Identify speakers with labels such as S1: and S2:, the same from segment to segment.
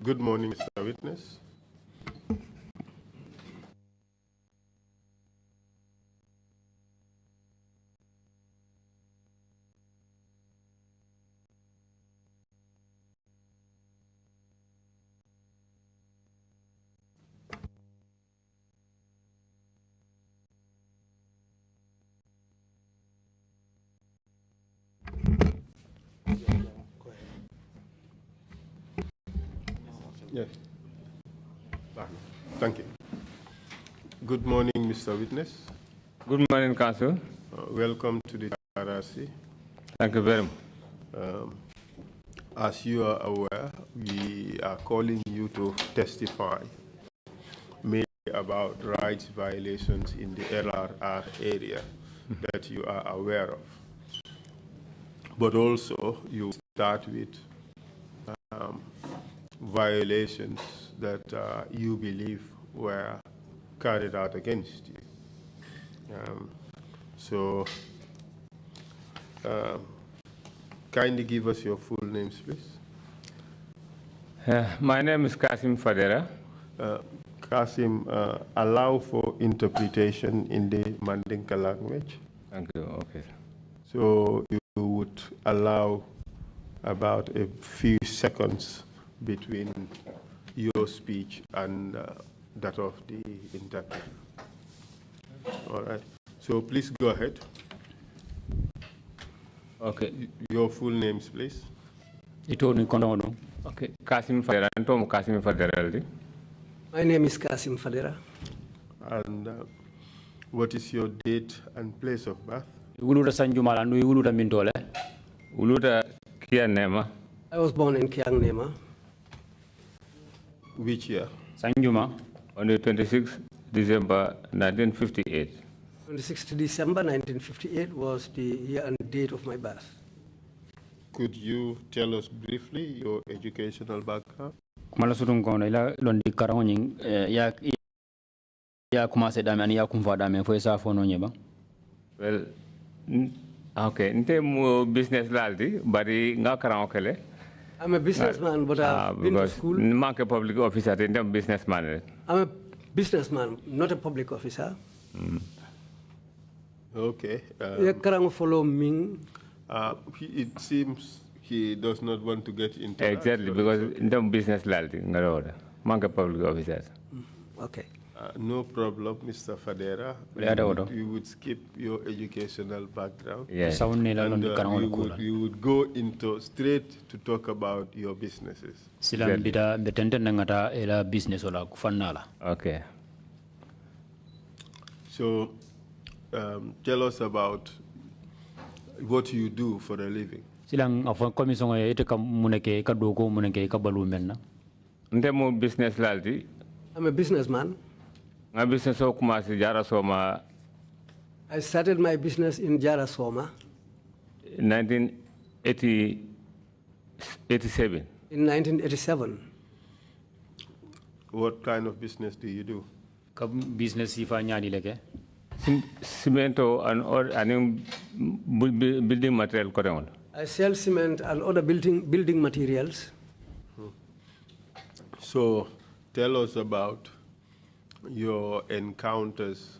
S1: Good morning, Mr. Witness. Yes. Thank you. Good morning, Mr. Witness.
S2: Good morning, Council.
S1: Welcome to the TRRC.
S2: Thank you very much.
S1: As you are aware, we are calling you to testify mainly about rights violations in the LRR area that you are aware of. But also, you start with violations that you believe were carried out against you. Kindly give us your full names, please.
S2: My name is Kassim Fadera.
S1: Kassim, allow for interpretation in the Mandinka language.
S2: Thank you. Okay.
S1: So you would allow about a few seconds between your speech and that of the interpreter. All right. So please go ahead.
S2: Okay.
S1: Your full names, please.
S2: Okay. Kassim Fadera. Kassim Fadera.
S3: My name is Kassim Fadera.
S1: And what is your date and place of birth?
S3: I was born in Kiang Nema.
S1: Which year?
S2: Sanjuma, on the 26th December 1958.
S3: 26th December 1958 was the year and date of my birth.
S1: Could you tell us briefly your educational background?
S4: Well,
S2: okay. Business laldi, bari nga karang okele.
S3: I'm a businessman, but I've been to school.
S2: I'm a public officer, I'm businessman.
S3: I'm a businessman, not a public officer.
S1: Okay.
S3: Follow Ming.
S1: It seems he does not want to get into
S2: exactly,
S1: that,
S2: because
S1: okay.
S2: in the business laldi, I'm a public officer.
S3: Okay.
S1: No problem, Mr. Fadera. We would skip your educational background.
S2: Yes.
S1: And we would go into straight to talk about your businesses.
S2: Okay.
S1: So, tell us about what you do for a living.
S2: Business laldi.
S3: I'm a businessman.
S2: My business
S3: I started my business in Jarasoma.
S2: 1987.
S3: In 1987.
S1: What kind of business do you do?
S4: Business
S2: Cemento and building material.
S3: I sell cement and other building materials.
S1: So, tell us about your encounters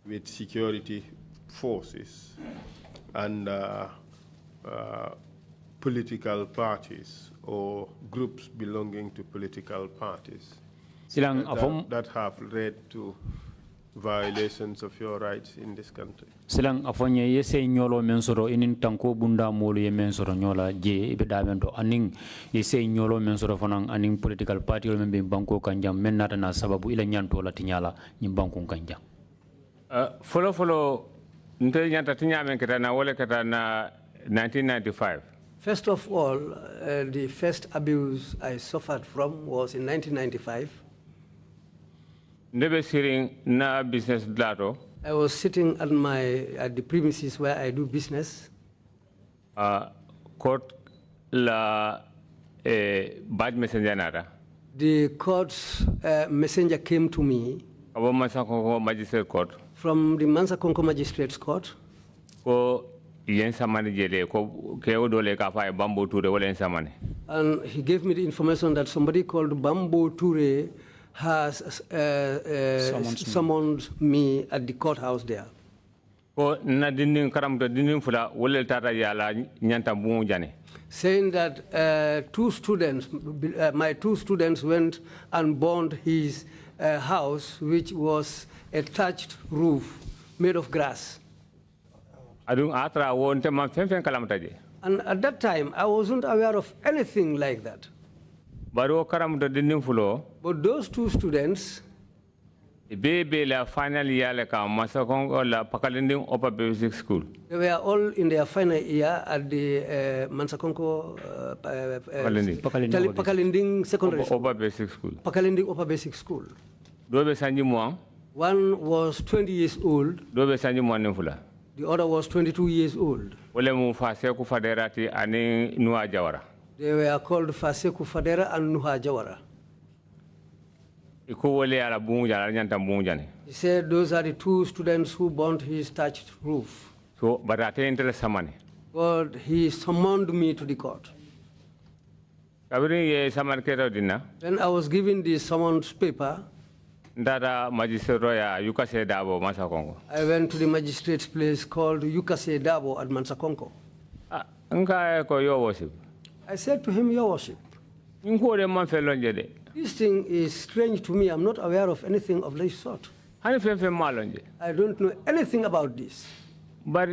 S1: with security forces and political parties or groups belonging to political parties that have led to violations of your rights in this country.
S4: Silang afonye yese nyolo mensoro inin tanko bunda molu ye mensoro nyola je ibe damento aning yese nyolo mensoro fanang aning political party wala membe banko kanjam menata na sababu ila nyanto la tinyala nyim banko kanjam.
S2: Follow nte nyanta tinyame keta na wole keta na 1995.
S3: First of all, the first abuse I suffered from was in 1995.
S2: Nebe siring na business blato.
S3: I was sitting at the premises where I do business.
S2: Court la bad messenger nada.
S3: The court's messenger came to me
S2: Abo Mansakonko Magistrate Court.
S3: from the Mansakonko Magistrates Court.
S2: Ko yen samani jele ko kewo dole ka fa Bambo Toure wala samani.
S3: And he gave me the information that somebody called Bambo Toure has summoned me at the courthouse there.
S2: Ko na dindin karam do dindin fula wala tata yala nyanta bu jane.
S3: Saying that my two students went and burned his house, which was a thatched roof made of grass.
S2: Adung atra wonte man fen kalamtaje.
S3: And at that time, I wasn't aware of anything like that.
S2: Baro karam do dindin fulo.
S3: But those two students,
S2: Baby la final year like a Masakongo la Pakalinding Upper Basic School.
S3: they were all in their final year at the Mansakonko Pakalinding Secondary School.
S2: Upper Basic School.
S3: Pakalinding Upper Basic School.
S2: Dobe Sanji Muang.
S3: One was 20 years old.
S2: Dobe Sanji Muanifula.
S3: The other was 22 years old.
S2: Olemu Faseku Faderati ani Nua Jawara.
S3: They were called Faseku Fadera and Nuha Jawara.
S2: He
S3: said those are the two students who burnt his thatched roof.
S2: So, but I think samani.
S3: But he summoned me to the court.
S2: When
S3: I was given the summons paper,
S2: Dada Magistrate Roya, Yukase Dabo, Masakongo.
S3: I went to the magistrate's place called Yukase Dabo at Mansakonko.
S2: Your worship.
S3: I said to him, Your Worship, this thing is strange to me. I'm not aware of anything of this sort. I don't know anything about this.
S2: But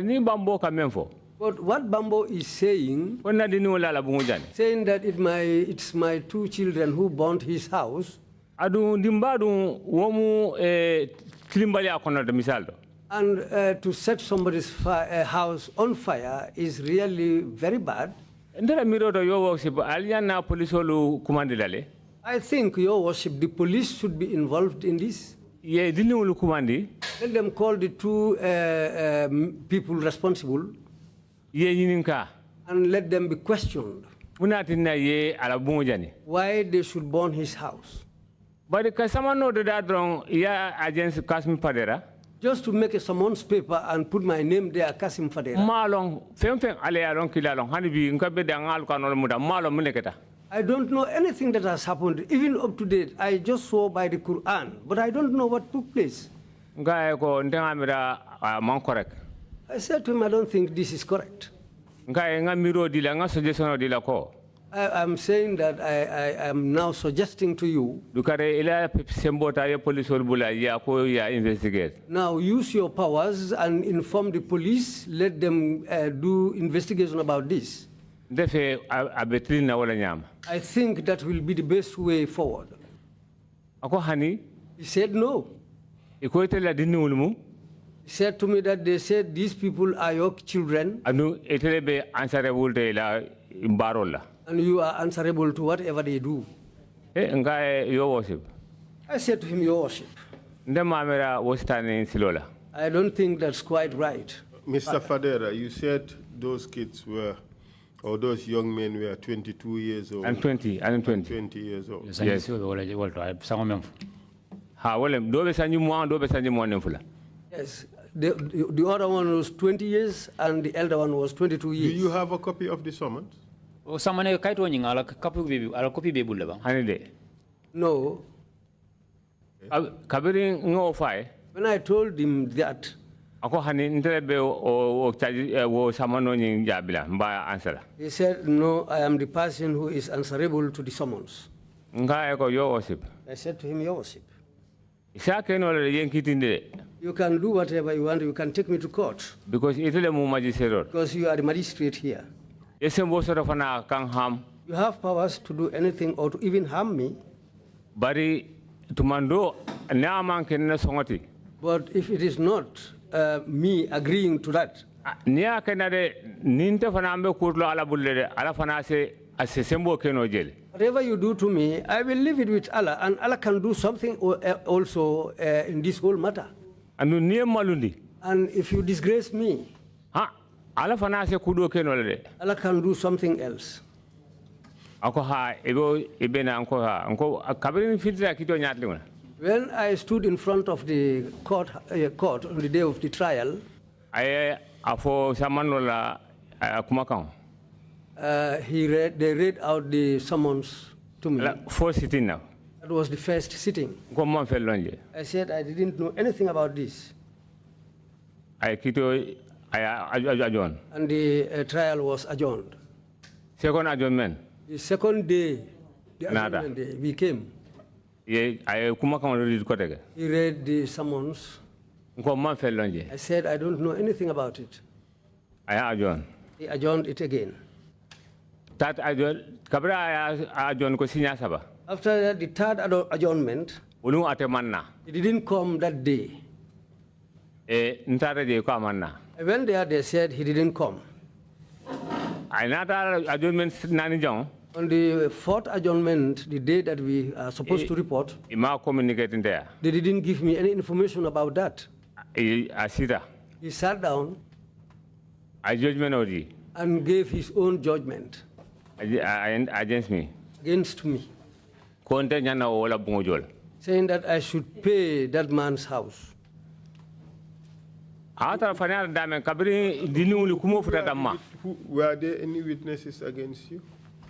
S3: what Bambo is saying that it's my two children who burnt his house, and to set somebody's house on fire is really very bad. I think, Your Worship, the police should be involved in this. Let them call the two people responsible and let them be questioned why they should burn his house.
S2: But against Kassim Fadera.
S3: Just to make a summons paper and put my name there, Kassim Fadera. I don't know anything that has happened, even up to date. I just saw by the Quran, but I don't know what took place. I said to him, I don't think this is correct. I'm saying that I am now suggesting to you, now use your powers and inform the police, let them do investigation about this. I think that will be the best way forward. He said no. He said to me that they said these people are your children and you are answerable to whatever they do.
S2: Your worship.
S3: I said to him, Your Worship, I don't think that's quite right.
S1: Mr. Fadera, you said those kids were, or those young men were 22 years old.
S2: And 20
S1: years old.
S2: Yes. Yes,
S3: the other one was 20 years and the elder one was 22 years.
S1: Do you have a copy of the summons?
S3: No. When I told him that, he said, no, I am the person who is answerable to the summons. I said to him, Your Worship, you can do whatever you want. You can take me to court. Because you are the magistrate here. You have powers to do anything or to even harm me. But if it is not me agreeing to that, whatever you do to me, I will leave it with Allah, and Allah can do something also in this whole matter. And if you disgrace me, Allah can do something else. When I stood in front of the court on the day of the trial,
S2: Afo samanola kumakang.
S3: They read out the summons to me.
S2: For sitting now.
S3: That was the first sitting.
S2: I
S3: said I didn't know anything about this.
S2: And
S3: the trial was adjourned.
S2: Second adjournment.
S3: The second day, the adjournment day, we came. He read the summons. I said I don't know anything about it. He adjourned it again. After the third adjournment, he didn't come that day. I went there, they said he didn't come. On the fourth adjournment, the day that we are supposed to report, they didn't give me any information about that. He sat down and gave his own judgment
S2: against me.
S3: Saying that I should pay that man's house.
S1: Were there any witnesses against you?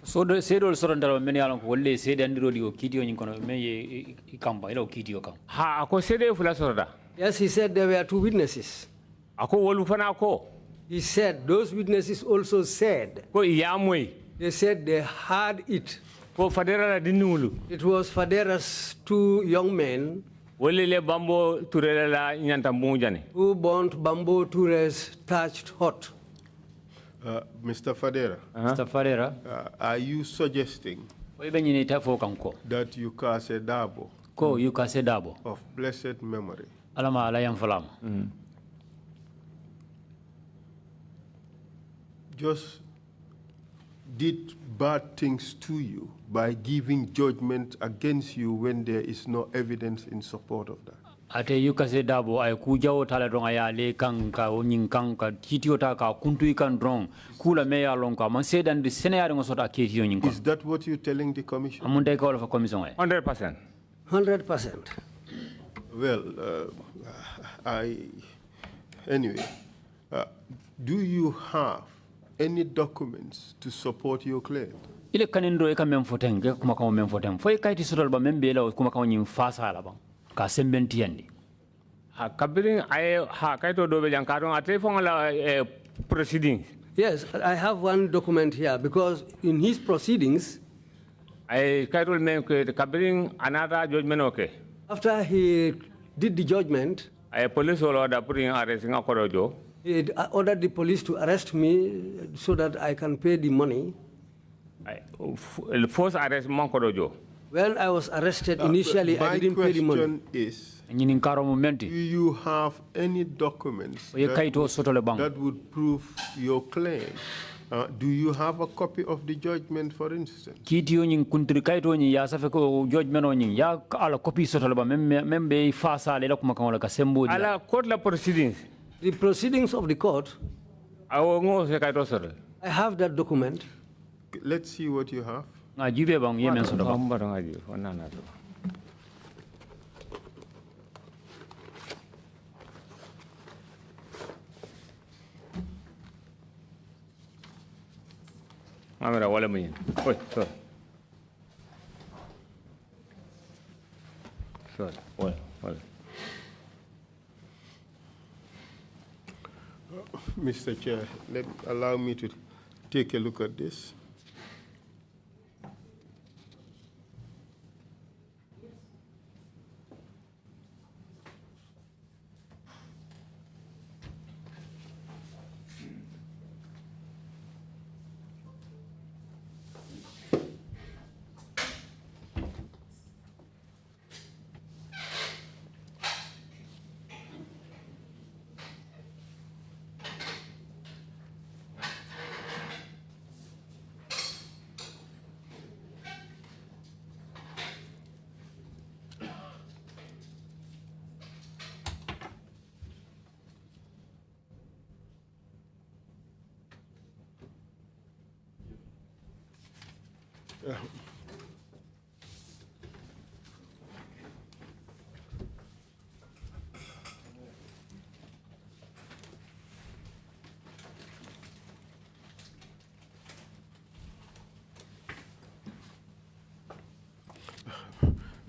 S4: So the said also that many along will say and rodeo kitty on may come by kitty.
S3: Yes, he said there were two witnesses. He said those witnesses also said. They said they had it. It was Fadera's two young men who burnt Bambo Toure's thatched hut.
S1: Mr. Fadera,
S4: Mr. Fadera,
S1: are you suggesting that you Kase Dabo of blessed memory just did bad things to you by giving judgment against you when there is no evidence in support of that?
S4: Ate Kase Dabo ay kujao tala rong ayale kanka onyin kanka kitio ta ka kuntu ikan rong kula meya lonka man say dan the scenario ngosota kitio onyin.
S1: Is that what you're telling the commission?
S4: Amunde ka of commission
S2: 100%.
S3: 100%.
S1: Well, anyway, do you have any documents to support your claim?
S4: Ile kanendo e kamem foten ke kuma ka mem foten foi kayti sotol ba membe la kuma ka nyim fasa la ba ka sembenti yandi
S2: ha kabirin ay ha kayto do be jankaron ate fon la proceedings.
S3: Yes, I have one document here because in his proceedings
S2: I kayto men ke kabirin another judgment okay.
S3: After he did the judgment,
S2: I police order putting arresting akorojo.
S3: He ordered the police to arrest me so that I can pay the money.
S2: First arrest Mankorojo.
S3: When I was arrested initially, I didn't pay the money.
S1: My question is, do you have any documents that would prove your claim? Do you have a copy of the judgment, for instance?
S2: Proceedings.
S3: The proceedings of the court, I have that document.
S1: Let's see what you have. Mr. Chair, allow me to take a look at this.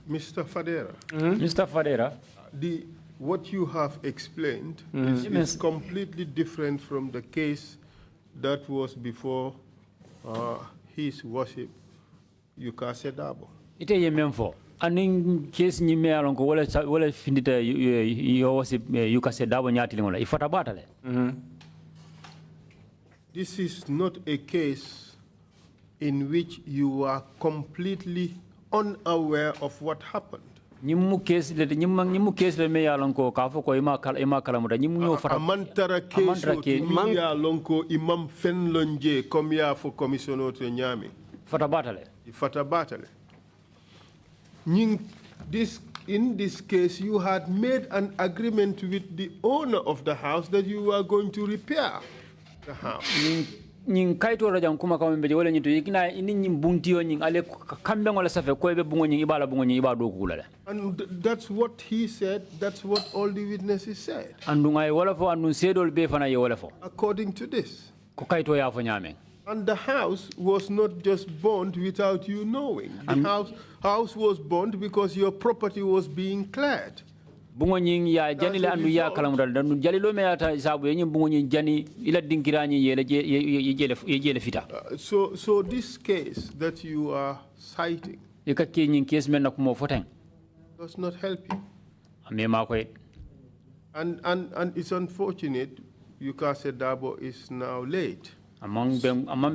S1: Mr. Fadera.
S4: Mr. Fadera.
S1: What you have explained is completely different from the case that was before His Worship Yukase Dabo.
S4: Ite ye memfo. Aning case ni me alonko wala findita yo Worship Yukase Dabo nyati lingola. Ifata batale.
S1: This is not a case in which you are completely unaware of what happened.
S4: Nyimu case le me alonko kafo ko ima kala muda nyimu yo fata.
S1: Amantara case mi ya lonko imam fen lonje comme ya fo commissioner to nyami.
S4: Fata batale.
S1: Fata batale. In this case, you had made an agreement with the owner of the house that you were going to repair the house.
S4: Nying kaito raja kuma kama mbeje wala nyito yikina ini nyimbuntiyo nying ale kambe ngola safe ko ebe bungo nying ibala bungo nying ibado kula.
S1: And that's what he said, that's what all the witnesses said.
S4: Andunga wala fo andun sedol be fana ye wala fo.
S1: According to this.
S4: Ko kaito ya fo nyame.
S1: And the house was not just burned without you knowing. The house was burned because your property was being cleared.
S4: Bungo nying ya jani le andu ya kala mudal dan jali lo me ata isabu yenyi bungo nying jani ila dinkirani yele fita.
S1: So this case that you are citing
S4: ikaki nying case men nakumo foteng
S1: does not help you.
S4: Ame ma ko
S1: and it's unfortunate Yukase Dabo is now late.
S4: Among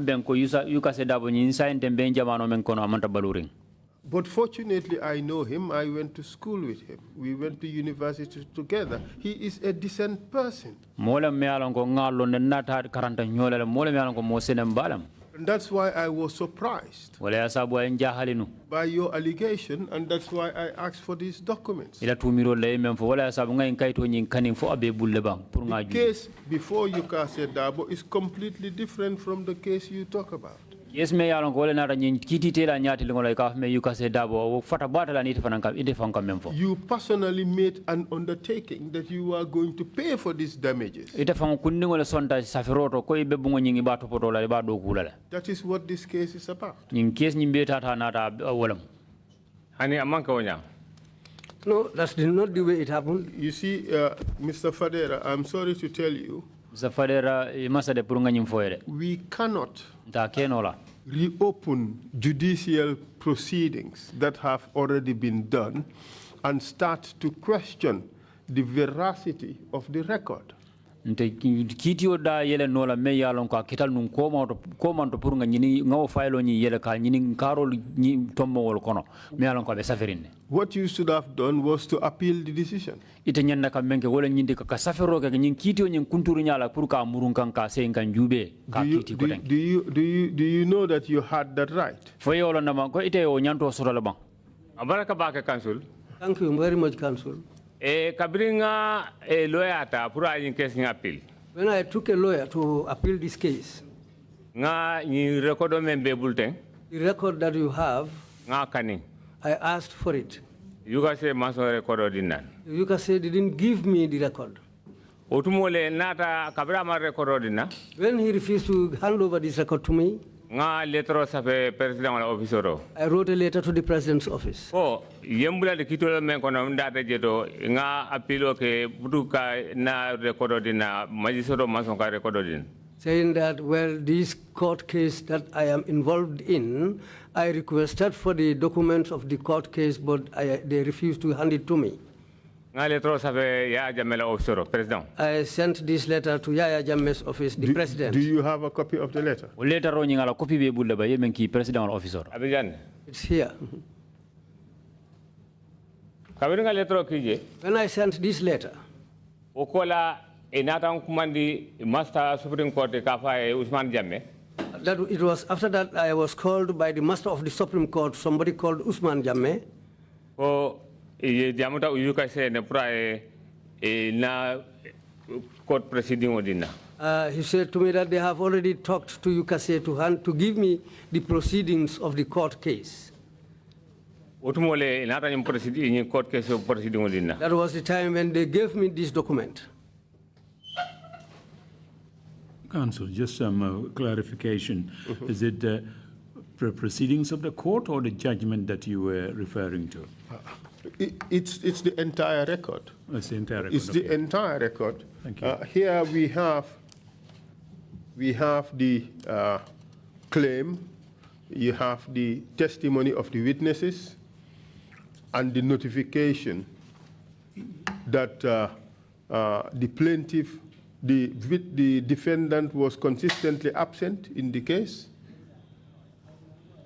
S4: ben ko Yukase Dabo nyin sa entembe jamano men kono amanta baluring.
S1: But fortunately, I know him. I went to school with him. We went to university together. He is a decent person. And that's why I was surprised by your allegation, and that's why I asked for these documents. The case before Yukase Dabo is completely different from the case you talk about.
S4: Yes, me along go na nyin kiti tela nyati lingola ka me Yukase Dabo fata batala ni fananka ide fanka memfo.
S1: You personally made an undertaking that you are going to pay for these damages.
S4: Ite fang kunningola sonta safiroto ko ibe bungo nyingi bato potola ba do kulala.
S1: That is what this case is about.
S4: Nyin case nyimbe tata nata wolam.
S2: Hani amanka wonya.
S3: No, that's not the way it happened.
S1: You see, Mr. Fadera, I'm sorry to tell you.
S4: Mr. Fadera masa de purunga nyimfoere.
S1: We cannot
S4: kenola
S1: reopen judicial proceedings that have already been done and start to question the veracity of the record.
S4: Nte kitio da yele nola me yalon ko kital nun ko to purunga nyini ngawo faylo nyi yele ka nyini karol nyi tombo wol kono me yalon ko be saferine.
S1: What you should have done was to appeal the decision.
S4: Ite nyanna ka menke wala nyindi ka safero ka nyin kitio nyin kunturu nyala pour ka murun kan ka se kan jube ka kiti ko den.
S1: Do you know that you had that right?
S4: Fo yolo na ko ite o nyanto soro la ban.
S2: Abaraka baka council.
S3: Thank you very much, council.
S2: Kabringa lawyer ta pour ayin case ni appeal.
S3: When I took a lawyer to appeal this case,
S2: Nga ni record men be bulletin.
S3: the record that you have,
S2: Nga kani.
S3: I asked for it.
S2: You guys say maso record dinan.
S3: Yukase didn't give me the record.
S2: Otumole nata kabra ma record dinna.
S3: When he refused to hand over this record to me,
S2: Nga letro safe president wala officero.
S3: I wrote a letter to the president's office.
S2: Oh, yembula de kitolo men kono ndata jeto nga apilo ke buduka na record dinna majisoro maso ka record din.
S3: Saying that, well, this court case that I am involved in, I requested for the documents of the court case, but they refused to hand it to me. I sent this letter to Yaya Jammeh's office, the president.
S1: Do you have a copy of the letter?
S4: Letter on a copy be bulla by yemenki president officer.
S3: It's here. When I sent this letter,
S2: Master Supreme Court Usman Jammeh.
S3: That it was after that I was called by the Master of the Supreme Court, somebody called Usman Jammeh.
S2: Jamuta uyuka se ne prae na court proceeding odina.
S3: He said to me that they have already talked to Yukase to give me the proceedings of the court case.
S2: Otumole nata nyum proceeding court case proceeding odina.
S3: That was the time when they gave me this document.
S5: Counsel, just some clarification. Is it proceedings of the court or the judgment that you were referring to?
S1: It's the entire record.
S5: It's the entire record.
S1: It's the entire record.
S5: Thank you.
S1: Here we have the claim, you have the testimony of the witnesses, and the notification that the plaintiff, the defendant was consistently absent in the case,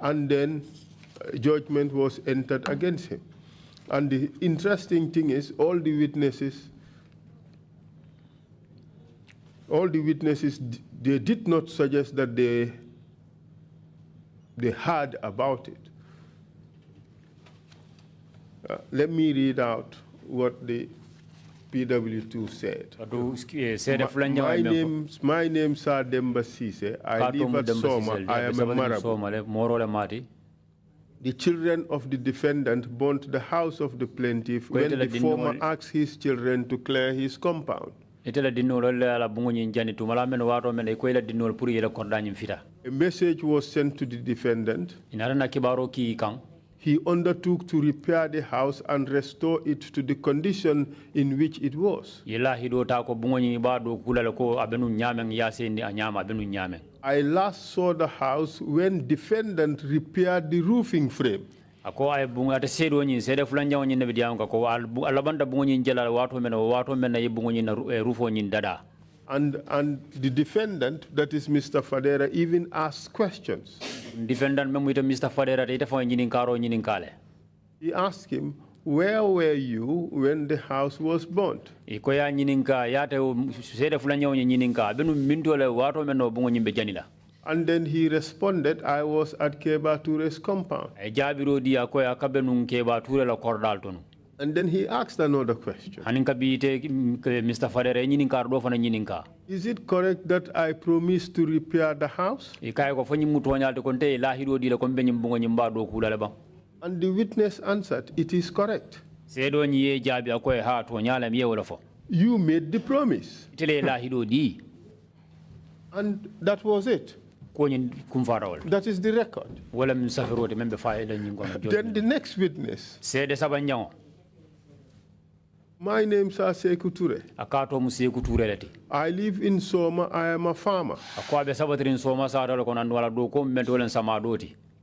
S1: and then judgment was entered against him. And the interesting thing is, all the witnesses, they did not suggest that they heard about it. Let me read out what the PW2 said. My name is Demba Sise. I live at Soma. I am a Marabu. The children of the defendant burnt the house of the plaintiff when the former asked his children to clear his compound. A message was sent to the defendant. He undertook to repair the house and restore it to the condition in which it was. I last saw the house when defendant repaired the roofing frame. And the defendant, that is Mr. Fadera, even asked questions. He asked him, where were you when the house was burnt? And then he responded, I was at Keba Toure's compound. And then he asked another question. Is it correct that I promised to repair the house? And the witness answered, it is correct. You made the promise. And that was it. That is the record. Then the next witness. My name is Sekou Toure. I live in Soma. I am a farmer.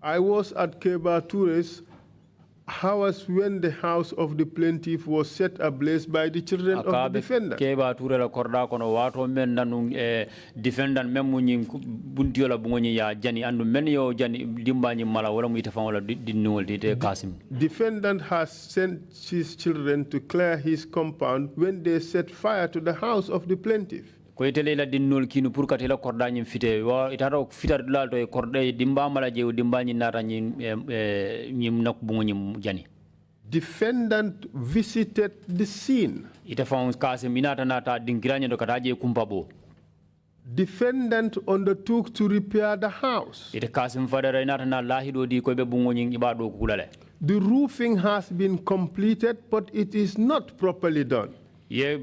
S1: I was at Keba Toure's house when the house of the plaintiff was set ablaze by the children of the defendant. Defendant has sent his children to clear his compound when they set fire to the house of the plaintiff. Defendant visited the scene. Defendant undertook to repair the house. The roofing has been completed, but it is not properly done. The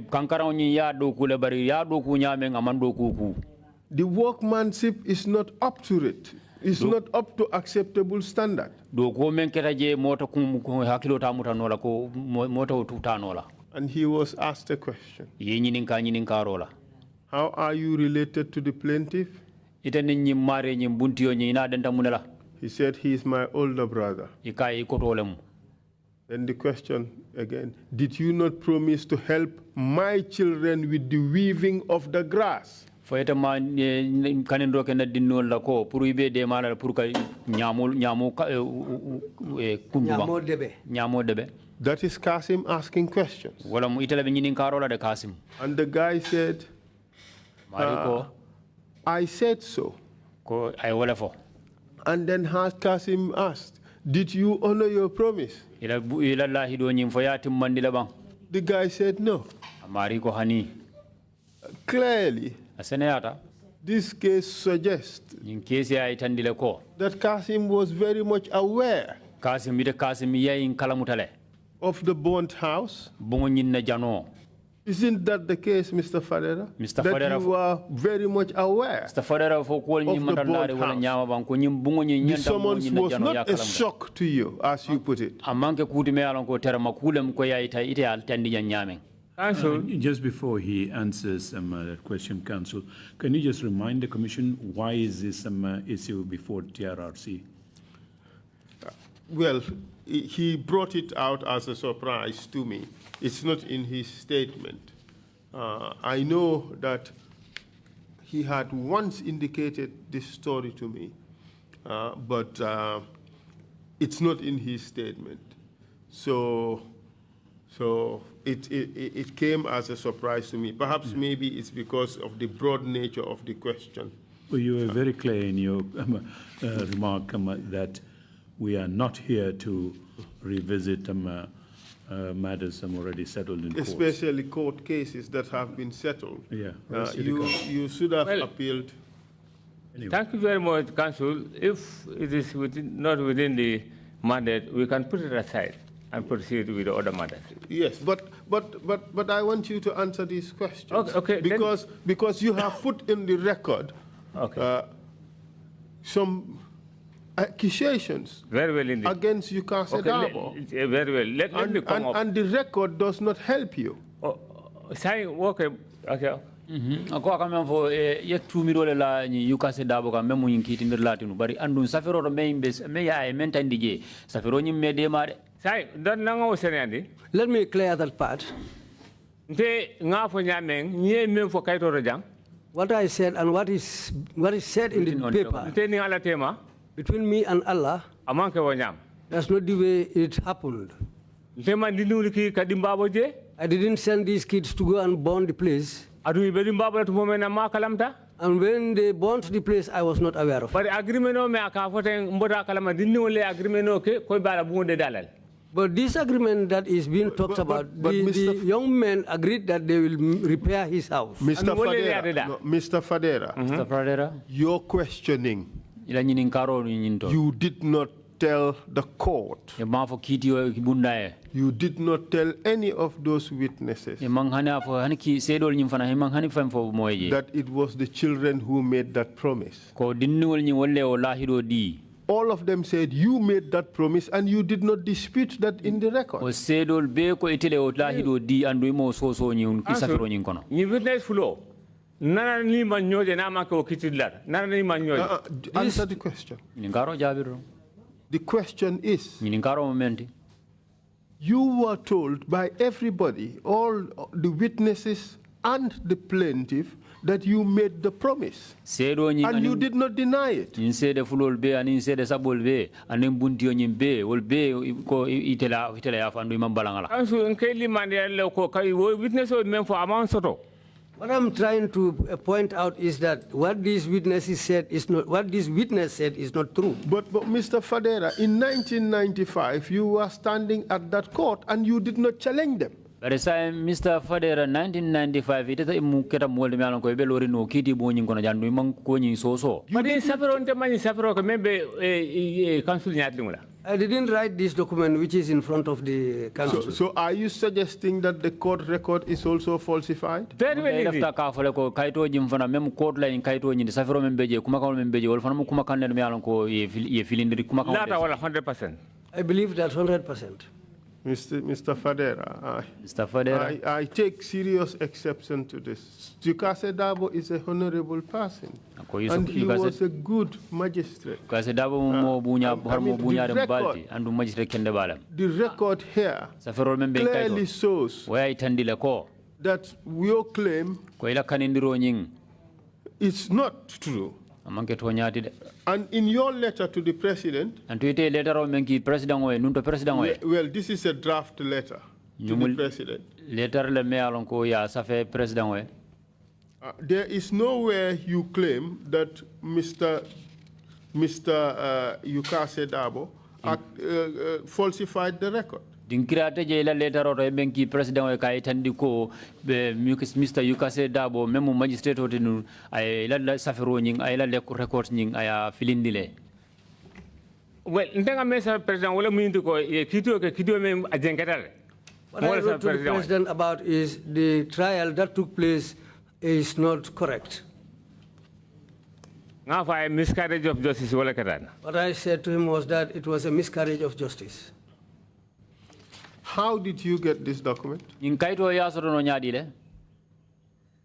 S1: workmanship is not up to it. It's not up to acceptable standard. And he was asked a question. How are you related to the plaintiff? He said, he is my older brother. Then the question again, did you not promise to help my children with the weaving of the grass? That is Kassim asking questions. And the guy said, I said so. And then Kassim asked, did you honor your promise? The guy said no. Clearly, this case suggests that Kassim was very much aware of the burnt house. Isn't that the case, Mr. Fadera?
S4: Mr.
S1: That
S4: Fadera,
S1: you are very much aware
S4: Mr. Fadera fo ko ni
S1: of the
S4: mandare wala
S1: board
S4: nyama ban ko nyim bungo ni
S1: the
S4: nyanta
S1: summons was not a shock to you, as you put it.
S4: amanke kuti me alon ko terma kulem ko yaita ite al tandi nyamen.
S2: Council.
S5: Just before he answers that question, Council, can you just remind the Commission why is this issue before TRRC?
S1: Well, he brought it out as a surprise to me. It's not in his statement. I know that he had once indicated this story to me, but it's not in his statement. So it came as a surprise to me. Perhaps maybe it's because of the broad nature of the question.
S5: Well, you were very clear in your remark that we are not here to revisit matters already settled in court.
S1: Especially court cases that have been settled.
S5: Yeah.
S1: You should have appealed.
S2: Anyway. Thank you very much, Council. If it is not within the mandate, we can put it aside and proceed with the other matters.
S1: Yes, but I want you to answer these questions.
S2: Okay,
S1: because you have put in the record some accusations
S2: very well indeed
S1: against Yukase Dabo.
S2: Very well. Let me come up.
S1: And the record does not help you.
S2: Okay.
S4: Ako akamen fo ye tumiro le la ni Yukase Dabo ka memu yinkiti ndir latinu bari andun safero do me ya e mentandi je safero nyim me de mare
S2: sai don nango senandi.
S3: Let me clear that part.
S2: Nte nga fo nyameng nye mem fo kayto rojang.
S3: What I said and what is said in the paper
S2: Nte ni ala tema
S3: between me and Allah,
S2: amanke wo nyam.
S3: that's not the way it happened.
S2: Tema dinuli ki kadimbabo je.
S3: I didn't send these kids to go and burn the place.
S2: Adu ibedimbabo to momena ma kalamta.
S3: And when they burnt the place, I was not aware of.
S2: But agreement no me aka fote mboda kalama dinuli agreement no ke ko bala bunde dalal.
S3: But this agreement that is being talked about, the young men agreed that they will repair his house.
S1: Mr. Fadera, you're questioning. You did not tell the court. You did not tell any of those witnesses that it was the children who made that promise. All of them said you made that promise and you did not dispute that in the record. Answer the question. The question is, you were told by everybody, all the witnesses and the plaintiff, that you made the promise. And you did not deny it.
S3: What I'm trying to point out is that what these witnesses said is not, what this witness said is not true.
S1: But Mr. Fadera, in 1995, you were standing at that court and you did not challenge them.
S4: But Mr. Fadera, 1995, it is a muketa mold me alon ko be lori no kiti bo nyin kono jandu man ko nyin so.
S2: But in safero nte mani safero ko membe council nyatlimula.
S3: I didn't write this document which is in front of the council.
S1: So are you suggesting that the court record is also falsified?
S2: Very well indeed.
S4: Ka fole ko kayto jim fana mem court la in kayto nyin safero membe je kuma ka membe je wol fana kuma kan me alon ko ye filindiri kuma ka.
S2: Lata wala 100%.
S3: I believe that 100%.
S1: Mr. Fadera, I take serious exception to this. Yukase Dabo is a honorable person, and he was a good magistrate. The record here clearly shows that your claim is not true. And in your letter to the president, well, this is a draft letter to the president. There is nowhere you claim that Mr. Yukase Dabo falsified the record.
S4: Dinkirate je la letter o benki president e kay tandiko be Mr. Yukase Dabo memu magistrate hotenu ay la safero nying ay la record nying aya filindile.
S2: Well, ndenga mesa president wala muindu ko kito ke kito mem ajengatal.
S3: What I wrote to the president about is the trial that took place is not correct.
S2: Miscarriage of justice.
S3: What I said to him was that it was a miscarriage of justice.
S1: How did you get this document?
S4: In kaito ya soro no nyadi le.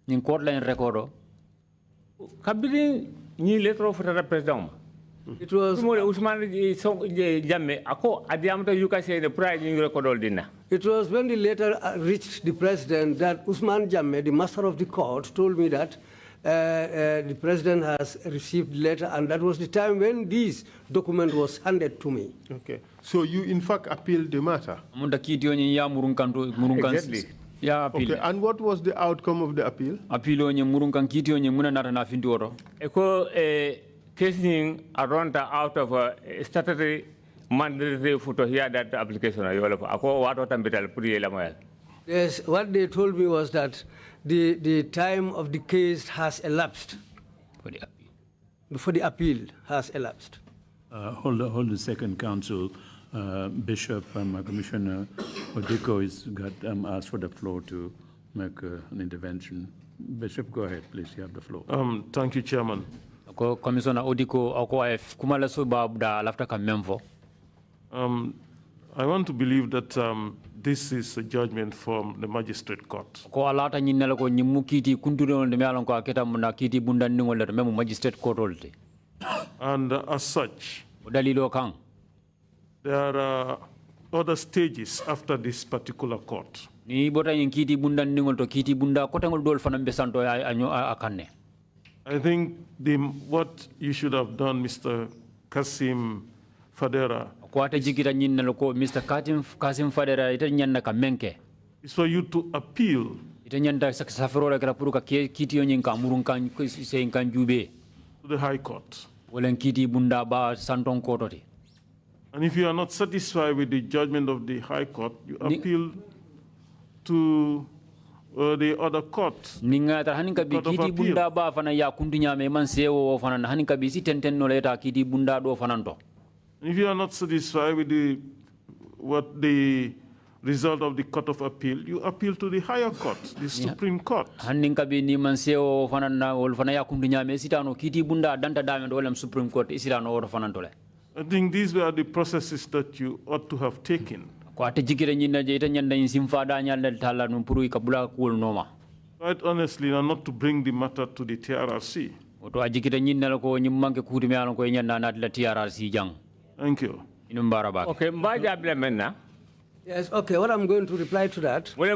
S4: In court line recordo.
S2: Kabiri ni letter of the president.
S3: It was.
S2: It was when
S3: the letter reached the president that Usman Jammeh, the master of the court, told me that the president has received the letter, and that was the time when this document was handed to me.
S1: Okay. So you, in fact, appealed the matter?
S2: Exactly.
S4: Yeah, appeal.
S1: Okay. And what was the outcome of the appeal?
S2: Casing around out of a statutory mandatory photo here that application.
S3: Yes, what they told me was that the time of the case has elapsed. For the appeal has elapsed.
S5: Hold a second, Counsel. Bishop Commissioner Odiko is got asked for the floor to make an intervention. Bishop, go ahead, please. You have the floor.
S6: Thank you, Chairman.
S4: Commissioner Odiko kumala suba da lafta kamemvo.
S6: I want to believe that this is a judgment from the magistrate court.
S4: Ko alata nyinela ko nyimu kiti kunturo de mealon ko aketa muna kiti bunda ningol de memu magistrate court olte.
S6: And as such,
S4: dalilo kang
S6: there are other stages after this particular court.
S4: Ni bota yin kiti bunda ningol to kiti bunda ko tangol dol fanam besanto anyo akanne.
S6: I think what you should have done, Mr. Kassim Fadera,
S4: Mr. Kassim Fadera
S6: is for you to appeal to the High Court. And if you are not satisfied with the judgment of the High Court, you appeal to the other court.
S4: Ninga haninka bi kiti bunda ba fana ya kundunya me man sewo fana haninka bi si tenten no leta kiti bunda do fananto.
S6: If you are not satisfied with the result of the Court of Appeal, you appeal to the higher court, the Supreme Court.
S4: Haninka bi ni man sewo fana na ol fana ya kundunya me sitano kiti bunda danta dame do lam Supreme Court isirano or fanantole.
S6: I think these were the processes that you ought to have taken. Quite honestly, not to bring the matter to the TRRC. Thank you.
S2: Okay,
S3: yes, okay, what I'm going to reply to that. What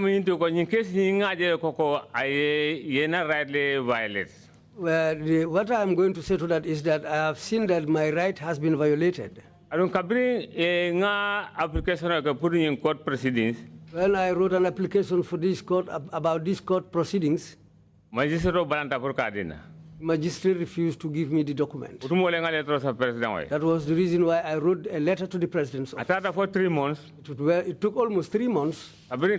S3: I'm going to say to that is that I have seen that my right has been violated.
S2: Application putting in court proceedings.
S3: When I wrote an application for this court about these court proceedings, magistrate refused to give me the document. That was the reason why I wrote a letter to the president's office.
S2: For 3 months.
S3: It took almost 3 months. After the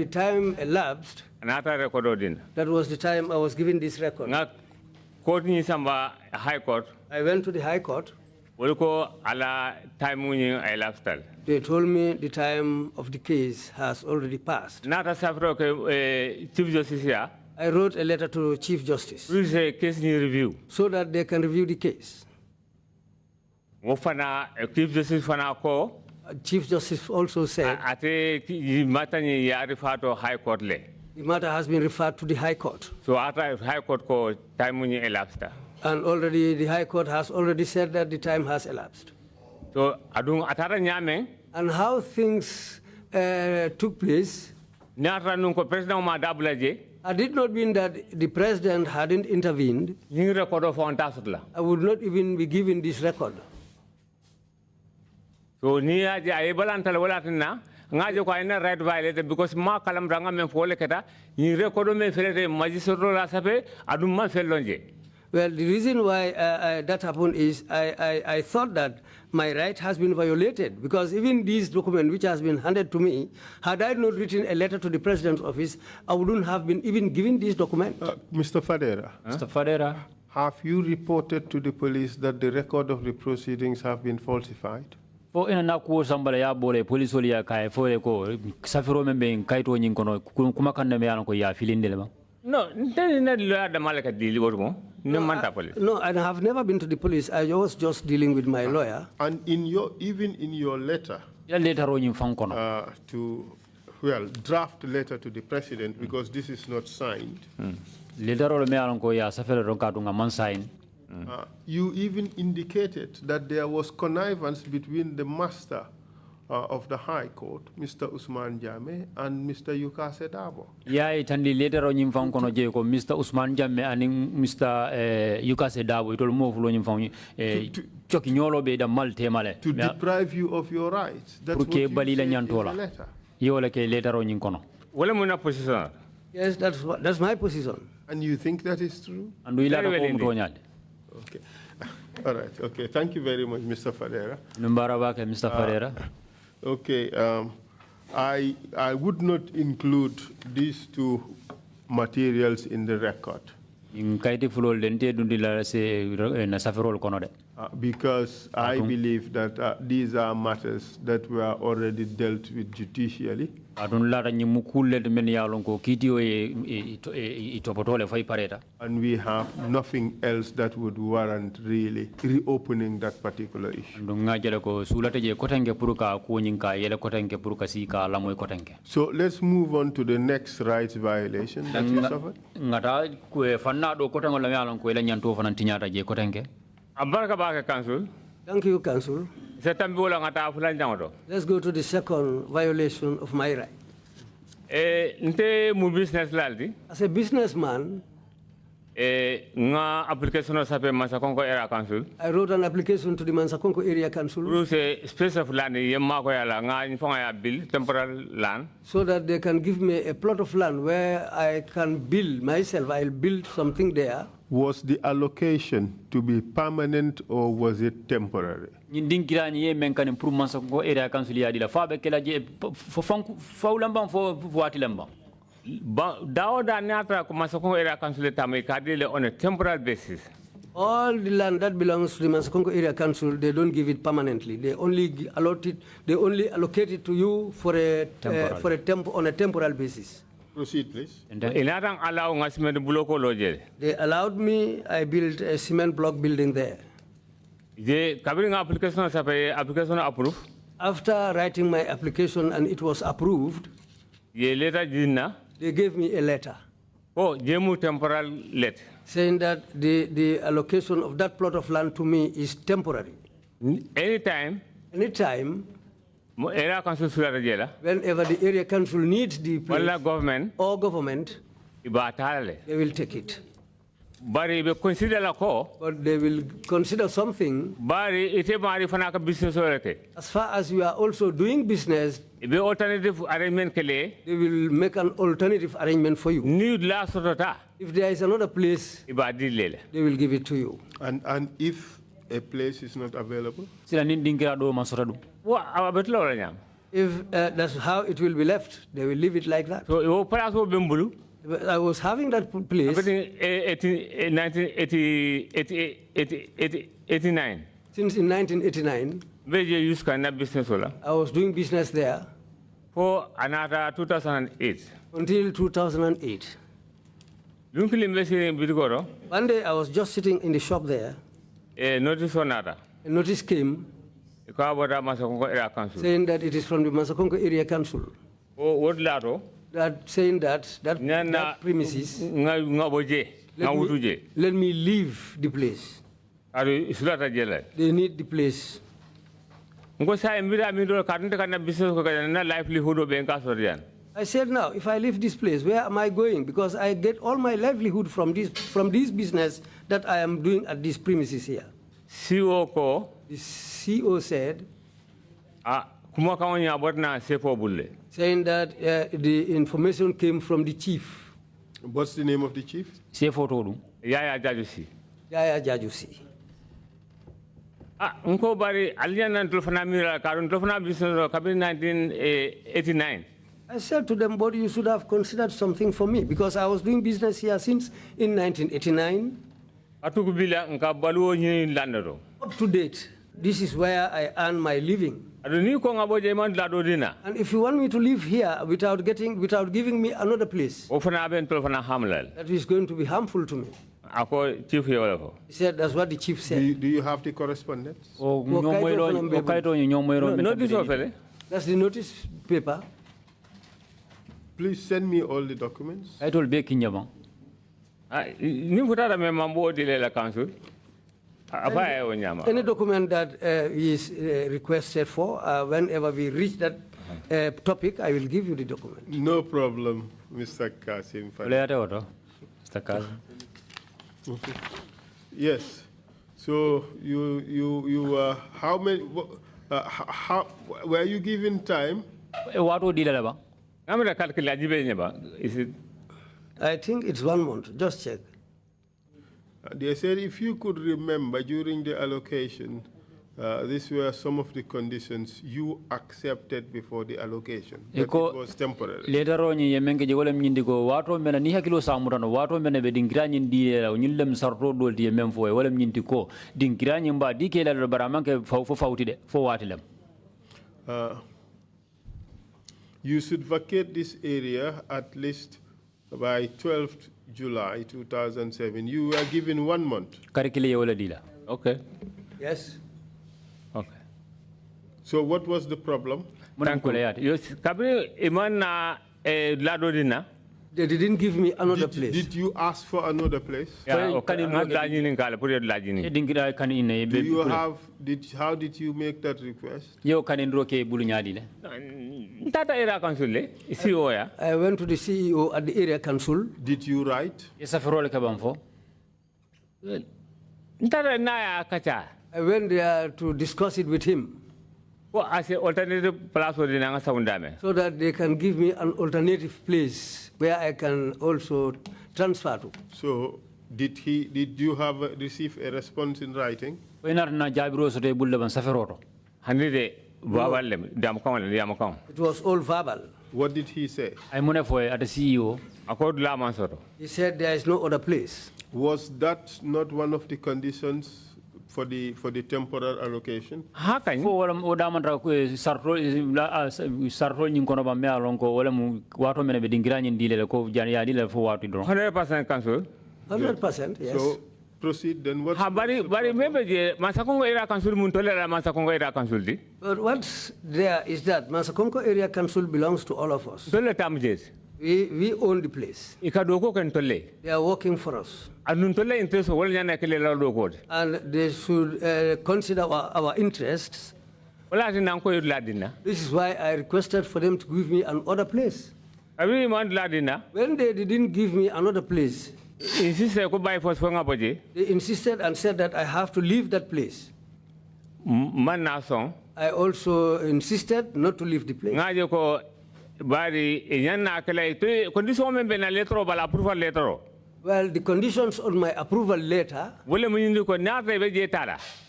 S3: time elapsed, that was the time I was given this record.
S2: High Court.
S3: I went to the High Court. They told me the time of the case has already passed.
S2: Chief Justice here.
S3: I wrote a letter to Chief Justice.
S2: Case review.
S3: So that they can review the case. Chief Justice also said
S2: the
S3: matter has been referred to the High Court.
S2: So after High Court time elapsed.
S3: And already the High Court has already said that the time has elapsed.
S2: So
S3: and how things took place, I did not mean that the president hadn't intervened. I would not even be given this record.
S2: So right violated because ma kalam ranga men fole keta ni record me fere magistrate la sape adum man felonje.
S3: Well, the reason why that happened is I thought that my right has been violated because even this document which has been handed to me, had I not written a letter to the president's office, I wouldn't have been even given this document.
S1: Mr. Fadera.
S4: Mr. Fadera.
S1: Have you reported to the police that the record of the proceedings have been falsified?
S4: fo ina na ko sambala ya bole police wali ya kay fo ko safiro membe kayto nyin kono kuma kan me yan ko ya filinde ba
S2: no na la da malaka dili wodo no manta police
S3: No, I have never been to the police. I was just dealing with my lawyer.
S1: And even in your letter to draft letter to the president, because this is not signed. You even indicated that there was connivance between the master of the High Court, Mr. Usman Jame, and Mr. Yukase Dabo.
S4: Yeah, it and the later on in Fankono Jacob, Mr. Usman Jame and Mr. Yukase Dabo, it will move on from Chokinyolo Beda Malte Male.
S1: To deprive you of your rights. That's what you said in the letter.
S4: You like a later on in Kono.
S2: Well, position.
S3: Yes, that's my position.
S1: And you think that is true?
S4: And we let
S2: Very well
S1: Okay. All right. Okay. Thank you very much, Mr. Fadera.
S4: Mr. Fadera.
S1: Okay, I would not include these two materials in the record. Because I believe that these are matters that were already dealt with judicially. And we have nothing else that would warrant really reopening that particular issue. So let's move on to the next rights violation that you suffered.
S2: Council.
S3: Thank you, Council. Let's go to the second violation of my right. As a businessman,
S2: I
S3: wrote an application to the Mansakonko Area Council so that they can give me a plot of land where I can build myself. I'll build something there.
S1: Was the allocation to be permanent or was it temporary?
S2: On a temporary basis.
S3: All the land that belongs to the Mansakonko Area Council, they don't give it permanently. They only allocate it to you for on a temporal basis.
S1: Proceed, please.
S3: They allowed me. I built a cement block building there. After writing my application and it was approved, they gave me a letter.
S2: Oh, temporal letter.
S3: Saying that the allocation of that plot of land to me is temporary.
S2: Anytime.
S3: Whenever the area council needs the place
S2: government,
S3: they will take it.
S2: But they will
S3: consider something. As far as you are also doing business, they will make an alternative arrangement for you. If there is another place, they will give it to you.
S1: And if a place is not available?
S3: If that's how it will be left, they will leave it like that.
S2: So
S3: I was having that place.
S2: 1989.
S3: Since in 1989, I was doing business there.
S2: For another 2008.
S3: Until 2008. One day I was just sitting in the shop there. A notice came saying that it is from the Mansakonko Area Council. That saying that premises, let me leave the place. They need the place. I said, now, if I leave this place, where am I going? Because I get all my livelihood from this business that I am doing at these premises here. The CEO said, saying that the information came from the chief.
S1: What's the name of the chief?
S2: Yaya Jajusi.
S3: Yaya Jajusi.
S2: Unko bari aliana ntofana mira karun ntofana business kabin 1989.
S3: I said to them, but you should have considered something for me because I was doing business here since in 1989.
S2: Atukubila nka baluo nyi landero.
S3: Up to date. This is where I earn my living.
S2: And
S3: if you want me to live here without giving me another place, that is going to be harmful to me. He said, that's what the chief said.
S1: Do you have the correspondence?
S3: That's the notice paper.
S1: Please send me all the documents.
S4: I told Bekinyabang.
S3: Any document that is requested for, whenever we reach that topic, I will give you the document.
S1: No problem, Mr. Kassim Fadera.
S4: Mr. Kassim.
S1: Yes. So how many? How were you given time?
S3: I think it's 1 month. Just check.
S1: They said if you could remember during the allocation, these were some of the conditions you accepted before the allocation. That it was temporary.
S4: Later on, you make a golem indigo, water men, Nihakilo Samuran, water men, a Dingranian deal, Nilem Sarto, the Memfo, Wolem Yintiko, Dingranian ba, Dikela, Baramanke, for Watilem.
S1: You should vacate this area at least by 12th July 2007. You were given 1 month.
S2: Okay.
S3: Yes.
S2: Okay.
S1: So what was the problem?
S3: They didn't give me another place.
S1: Did you ask for another place?
S2: Yeah, okay. Do
S1: you have, how did you make that request?
S3: I went to the CEO at the area council.
S1: Did you write?
S3: I went there to discuss it with him.
S2: So
S3: that they can give me an alternative place where I can also transfer to.
S1: So did you receive a response in writing?
S3: It was all verbal.
S1: What did he say?
S4: I'm at the CEO.
S3: He said there is no other place.
S1: Was that not one of the conditions for the temporary allocation?
S2: How can you? Council?
S3: 100%, yes.
S1: So proceed then. What?
S3: But what's there is that Masakonko Area Council belongs to all of us. We own the place. They are working for us. And they should consider our interests. This is why I requested for them to give me another place. When they didn't give me another place, they insisted and said that I have to leave that place. I also insisted not to leave the place. Well, the conditions on my approval letter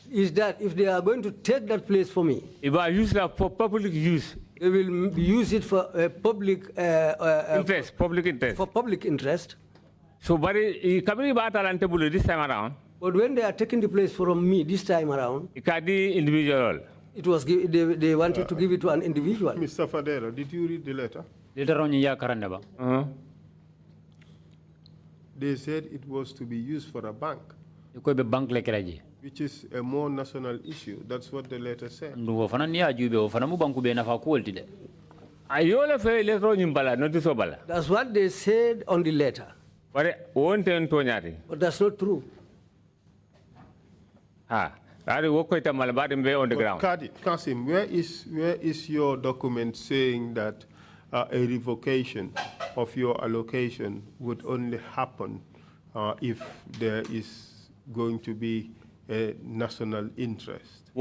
S3: is that if they are going to take that place for me,
S2: if I use that for public use,
S3: they will use it for public
S2: interest.
S3: For public interest.
S2: So, this time around.
S3: But when they are taking the place from me this time around,
S2: individual.
S3: It was they wanted to give it to an individual.
S1: Mr. Fadera, did you read the letter?
S4: Later on,
S1: They said it was to be used for a bank, which is a more national issue. That's what the letter said.
S3: That's what they said on the letter. But that's not true.
S1: Kassim, where is your document saying that a revocation of your allocation would only happen if there is going to be a national interest?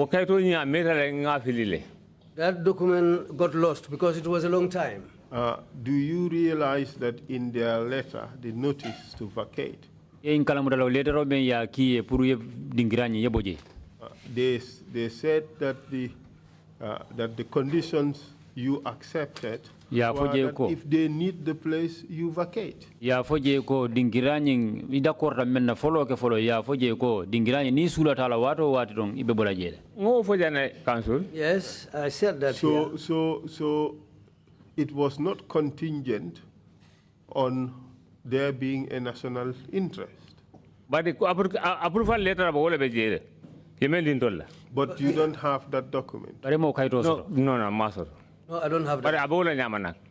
S3: That document got lost because it was a long time.
S1: Do you realize that in their letter, the notice to vacate, they said that the conditions you accepted
S4: Ya
S1: were
S4: foje
S1: that
S4: ko.
S1: if they need the place, you vacate.
S4: Ya foje ko dingirani ida korta menna follow ke follow ya foje ko dingirani ni sula tala wato wati don ibe bola jele.
S2: Ngo foje na council.
S3: Yes, I said that here.
S1: So it was not contingent on there being a national interest.
S2: But the approval letter about all of it.
S1: But you don't have that document.
S2: No, master.
S3: No, I don't have that.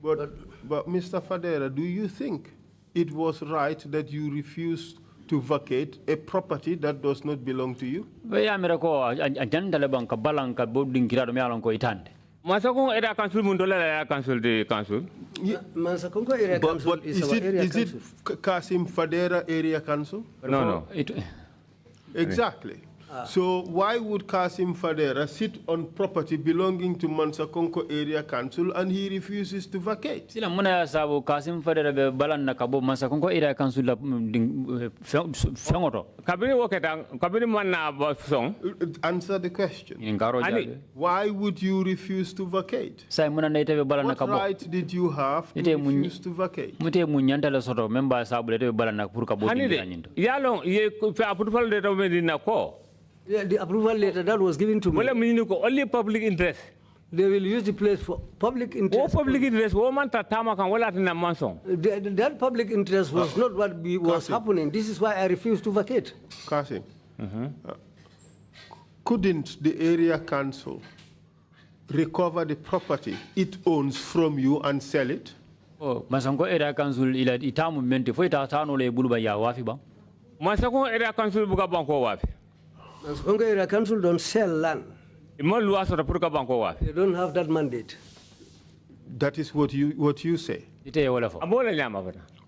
S1: But Mr. Fadera, do you think it was right that you refused to vacate a property that does not belong to you?
S2: Masakong area council mundola area council the council.
S3: Mansakongo area council is our area council.
S1: Is it Kassim Fadera area council?
S2: No.
S1: Exactly. So why would Kassim Fadera sit on property belonging to Mansakonko area council and he refuses to vacate?
S4: Sila muna sabu Kassim Fadera be balan na kabo Mansakonko area council la fengoto.
S2: Kabini woketa kabini manna song.
S1: Answer the question. Why would you refuse to vacate?
S4: Sai muna na ite balan na
S1: What
S4: kabo.
S1: right did you have to refuse to vacate?
S4: Mute munyanta la soto member sabu le balan na pur kabo dingiranyindo.
S2: Yalong ye approval letter medina ko.
S3: Yeah, the approval letter that was given to me.
S2: Only public interest.
S3: They will use the place for public interest.
S2: Public interest.
S3: That public interest was not what was happening. This is why I refused to vacate.
S1: Kassim, couldn't the area council recover the property it owns from you and sell it?
S4: Oh, Masango area council ila itamu mente foi ta tano le buluba ya wafi ba.
S2: Masango area council buka banko wafi.
S3: Mansakongo area council don't sell land. They don't have that mandate.
S1: That is what you say.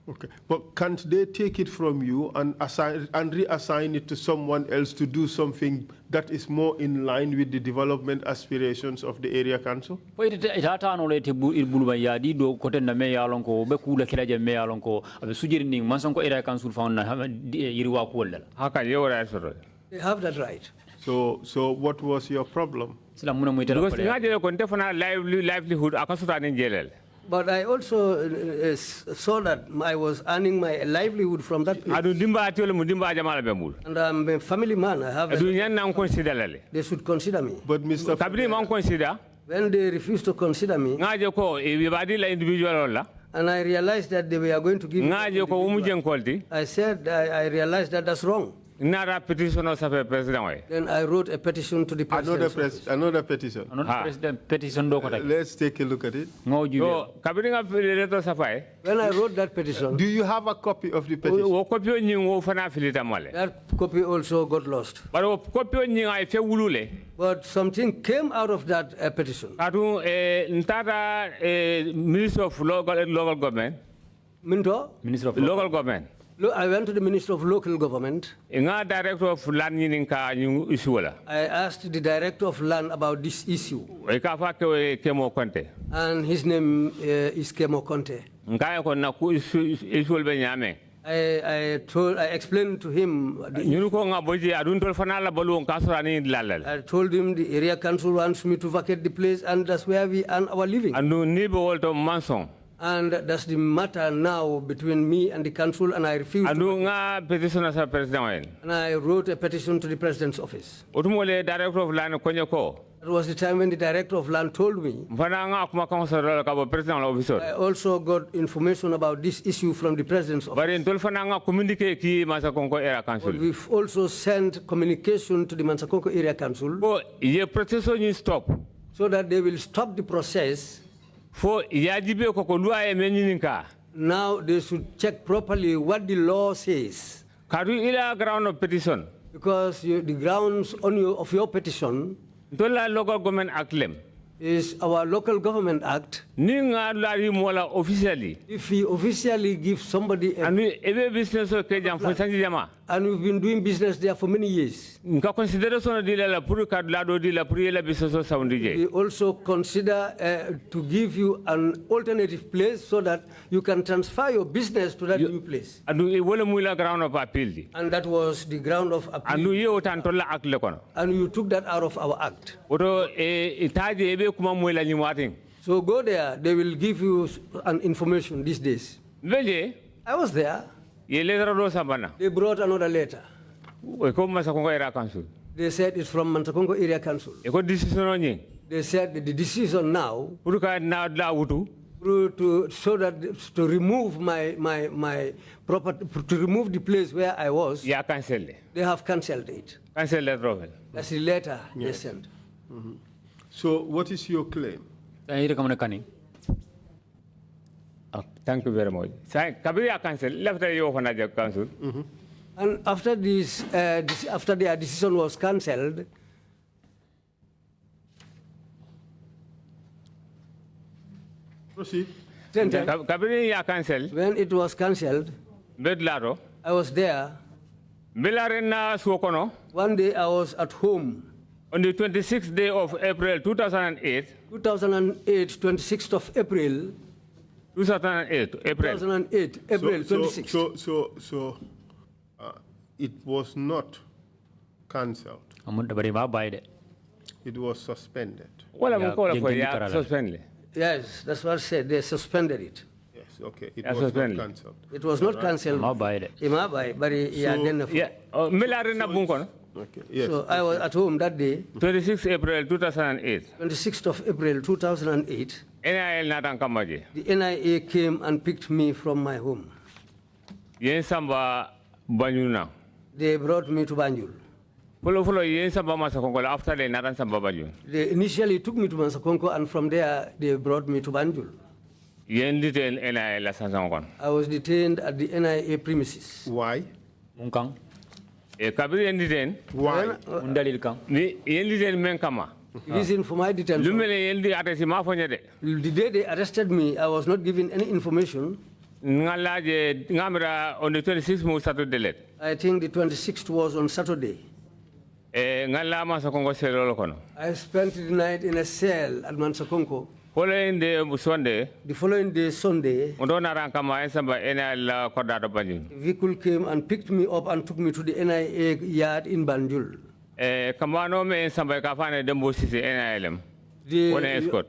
S1: Okay, but can't they take it from you and reassign it to someone else to do something that is more in line with the development aspirations of the area council?
S3: They have that right.
S1: So what was your problem?
S2: Because livelihood.
S3: But I also saw that I was earning my livelihood from that place. And I'm a family man. I have. They should consider me.
S1: But Mr.
S3: When they refused to consider me, and I realized that they were going to give me, I said I realized that that's wrong. Then I wrote a petition to the president.
S1: Another petition. Let's take a look at it.
S3: When I wrote that petition,
S1: do you have a copy of the petition?
S3: That copy also got lost. But something came out of that petition.
S2: Minister of local government.
S3: Minister of
S2: local government.
S3: I went to the Minister of Local Government.
S2: I asked
S3: the Director of Land about this issue. And his name is Kemo Conte. I explained to him. I told him the area council wants me to vacate the place, and that's where we earn our living. And that's the matter now between me and the council, and I refused. And I wrote a petition to the president's office. It was the time when the director of land told me. I also got information about this issue from the president's office. But we've also sent communication to the Mansakonko Area Council so that they will stop the process. Now they should check properly what the law says. Because the grounds of your petition is our local government act. If we officially give somebody a and we've been doing business there for many years, we also consider to give you an alternative place so that you can transfer your business to that new place. And that was the ground of appeal. And you took that out of our act. So go there, they will give you an information these days.
S2: Veje,
S3: I was there.
S2: ye letter do sabana.
S3: They brought another letter.
S2: E ko Masakongo Area Council.
S3: They said it's from Mansakongo Area Council.
S2: E ko decision onye.
S3: They said that the decision now
S2: Puruka na la wutu.
S3: to remove my property, to remove the place where I was.
S2: Ya cancel.
S3: They have cancelled it.
S2: Cancel the travel.
S3: That's the letter they sent.
S1: So what is your claim?
S2: Thank you very much. Kabiri cancel. Left the Yohana Council.
S3: And after this, after their decision was cancelled,
S1: Proceed.
S2: Kabiri cancel.
S3: When it was cancelled,
S2: Bedlaro.
S3: I was there.
S2: Belarena Suokono.
S3: One day I was at home.
S2: On the 26th day of April 2008.
S3: 2008, 26th of April.
S2: 2008, April.
S3: 2008, April 26th.
S1: So it was not cancelled. It was suspended.
S2: Well, I'm calling for suspended.
S3: Yes, that's what I said. They suspended it.
S1: Yes, okay. It was not cancelled.
S3: It was not cancelled. Okay,
S1: yes.
S3: So I was at home that day.
S2: 26th April 2008.
S3: 26th of April 2008.
S2: NIL Nathan Kamaji.
S3: The NIA came and picked me from my home.
S2: Yen Samba Banyuna.
S3: They brought me to Banjul.
S2: Follow Yen Samba Masakongo after the Nathan Samba Banjul.
S3: They initially took me to Masakongo and from there they brought me to Banjul.
S2: Yen detained NIL Sasangon.
S3: I was detained at the NIA premises.
S1: Why?
S2: Munkang. Kabiri yen detained.
S1: Why?
S2: Yen detained Menkama.
S3: Reason for my detention. The day they arrested me, I was not given any information.
S2: On the 26th,
S3: I think the 26th was on Saturday. I spent the night in a cell at Mansakonko.
S2: Following day Sunday,
S3: the following day, Sunday, the vehicle came and picked me up and took me to the NIA yard in Banjul. The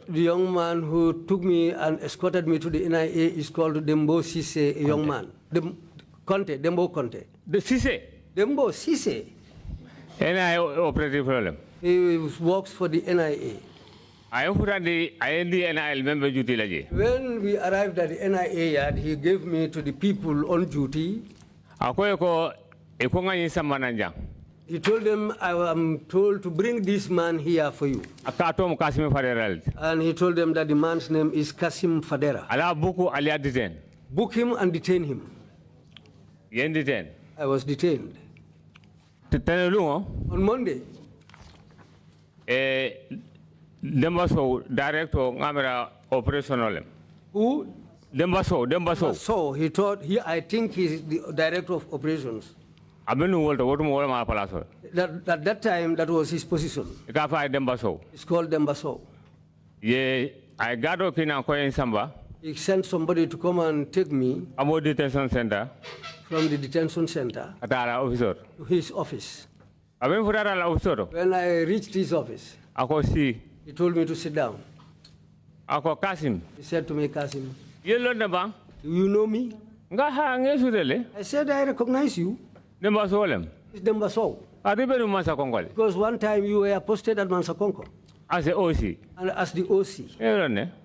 S3: young man who took me and escorted me to the NIA is called Dembo Sise, a young man. Dembo Conte.
S2: The Sise?
S3: Dembo Sise.
S2: NIA operative problem.
S3: He works for the NIA.
S2: When
S3: we arrived at the NIA yard, he gave me to the people on duty. He told them, I am told to bring this man here for you. And he told them that the man's name is Kassim Fadera. Book him and detain him. I was detained. On Monday.
S2: Dembaso, director, Ngamera operational.
S3: Who?
S2: Dembaso.
S3: He thought, I think he's the director of operations. At that time, that was his position. It's called Dembaso.
S2: Yeah, I got up in Samba.
S3: He sent somebody to come and take me
S2: detention center.
S3: From the detention center to his office. When I reached his office, he told me to sit down. He said to me, Kassim, do you know me? I said, I recognize you. It's Dembaso. Because one time you were posted at Mansakonko.
S2: As the OC.
S3: And as the OC.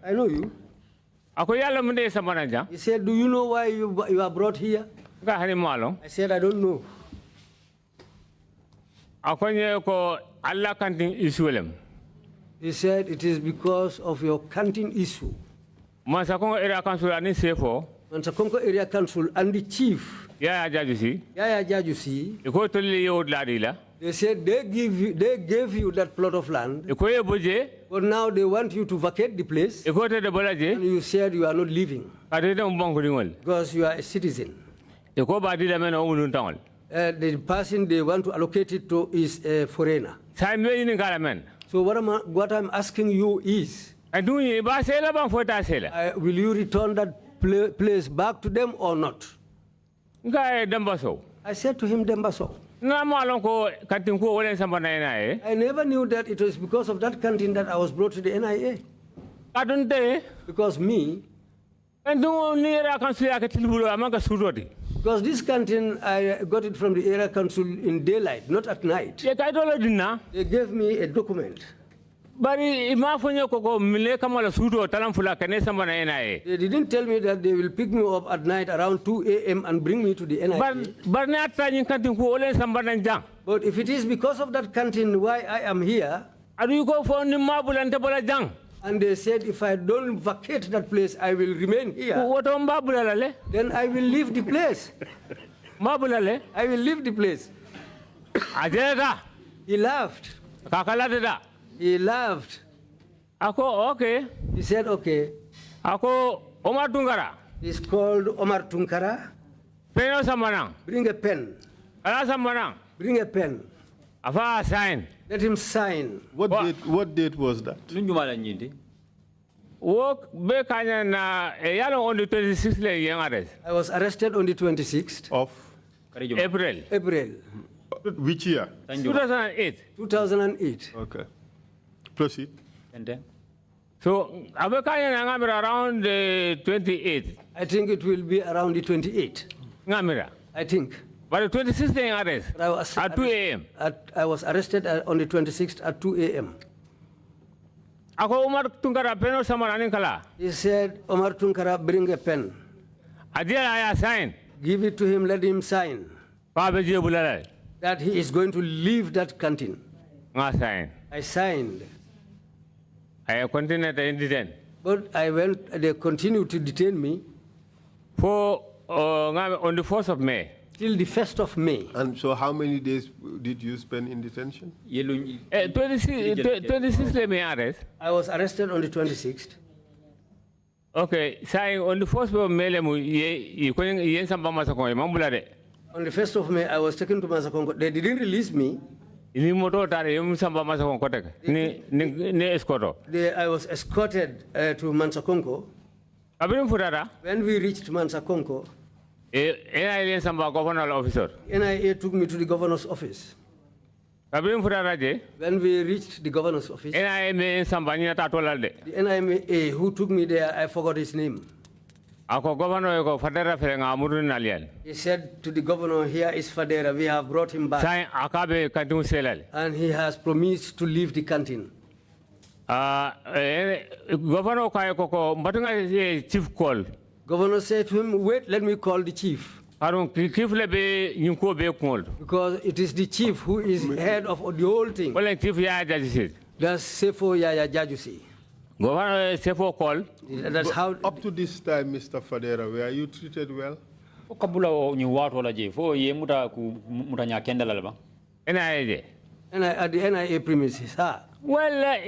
S3: I know you. He said, do you know why you are brought here? I said, I don't know. He said, it is because of your canteen issue.
S2: Mansakongo Area Council and
S3: Mansakongo Area Council and the chief. Yaya Jajusi. They said they gave you that plot of land. But now they want you to vacate the place. And you said you are not leaving. Because you are a citizen. The person they want to allocate it to is a foreigner. So what I'm asking you is, will you return that place back to them or not? I said to him, Dembaso. I never knew that it was because of that canteen that I was brought to the NIA. Because me,
S2: and near council I can
S3: because this canteen, I got it from the area council in daylight, not at night. They gave me a document.
S2: They didn't
S3: tell me that they will pick me up at night around 2 a.m. and bring me to the NIA. But if it is because of that canteen why I am here, and they said if I don't vacate that place, I will remain here, then I will leave the place. I will leave the place. He laughed. He laughed.
S2: Okay.
S3: He said, okay.
S2: Omar Tungara.
S3: He's called Omar Tunkara. Bring a pen. Bring a pen.
S2: Sign.
S3: Let him sign.
S1: What date was that?
S2: Work back on the 26th.
S3: I was arrested on the 26th
S1: of
S2: April.
S1: Which year?
S2: 2008.
S3: 2008.
S1: Okay. Proceed.
S4: And then?
S2: So, around the 28th.
S3: I think it will be around the 28th. I think.
S2: But the 26th arrest at 2 a.m.
S3: I was arrested on the 26th at 2 a.m. He said, Omar Tunkara, bring a pen. Give it to him, let him sign. That he is going to leave that canteen. I signed.
S2: I continued to detain.
S3: But they continued to detain me.
S2: For on the 4th of May.
S3: Till the 1st of May.
S1: And so how many days did you spend in detention?
S2: 26th May arrest.
S3: I was arrested on the 26th.
S2: Okay, saying on the 1st of May,
S3: on the 1st of May, I was taken to Masakongo. They didn't release me. I was escorted to Mansakongo. When we reached Mansakongo,
S2: NIA
S3: took me to the governor's office. When we reached the governor's office, the NIA who took me there, I forgot his name. He said to the governor, here is Fadera, we have brought him back. And he has promised to leave the canteen.
S2: Chief call.
S3: Governor said to him, wait, let me call the chief. Because it is the chief who is head of the whole thing. That's Sefo Yaya Jajusi.
S2: Governor Sefo call.
S3: That's how.
S1: Up to this time, Mr. Fadera, were you treated well?
S2: NIA.
S3: At the NIA premises, huh?
S2: Well,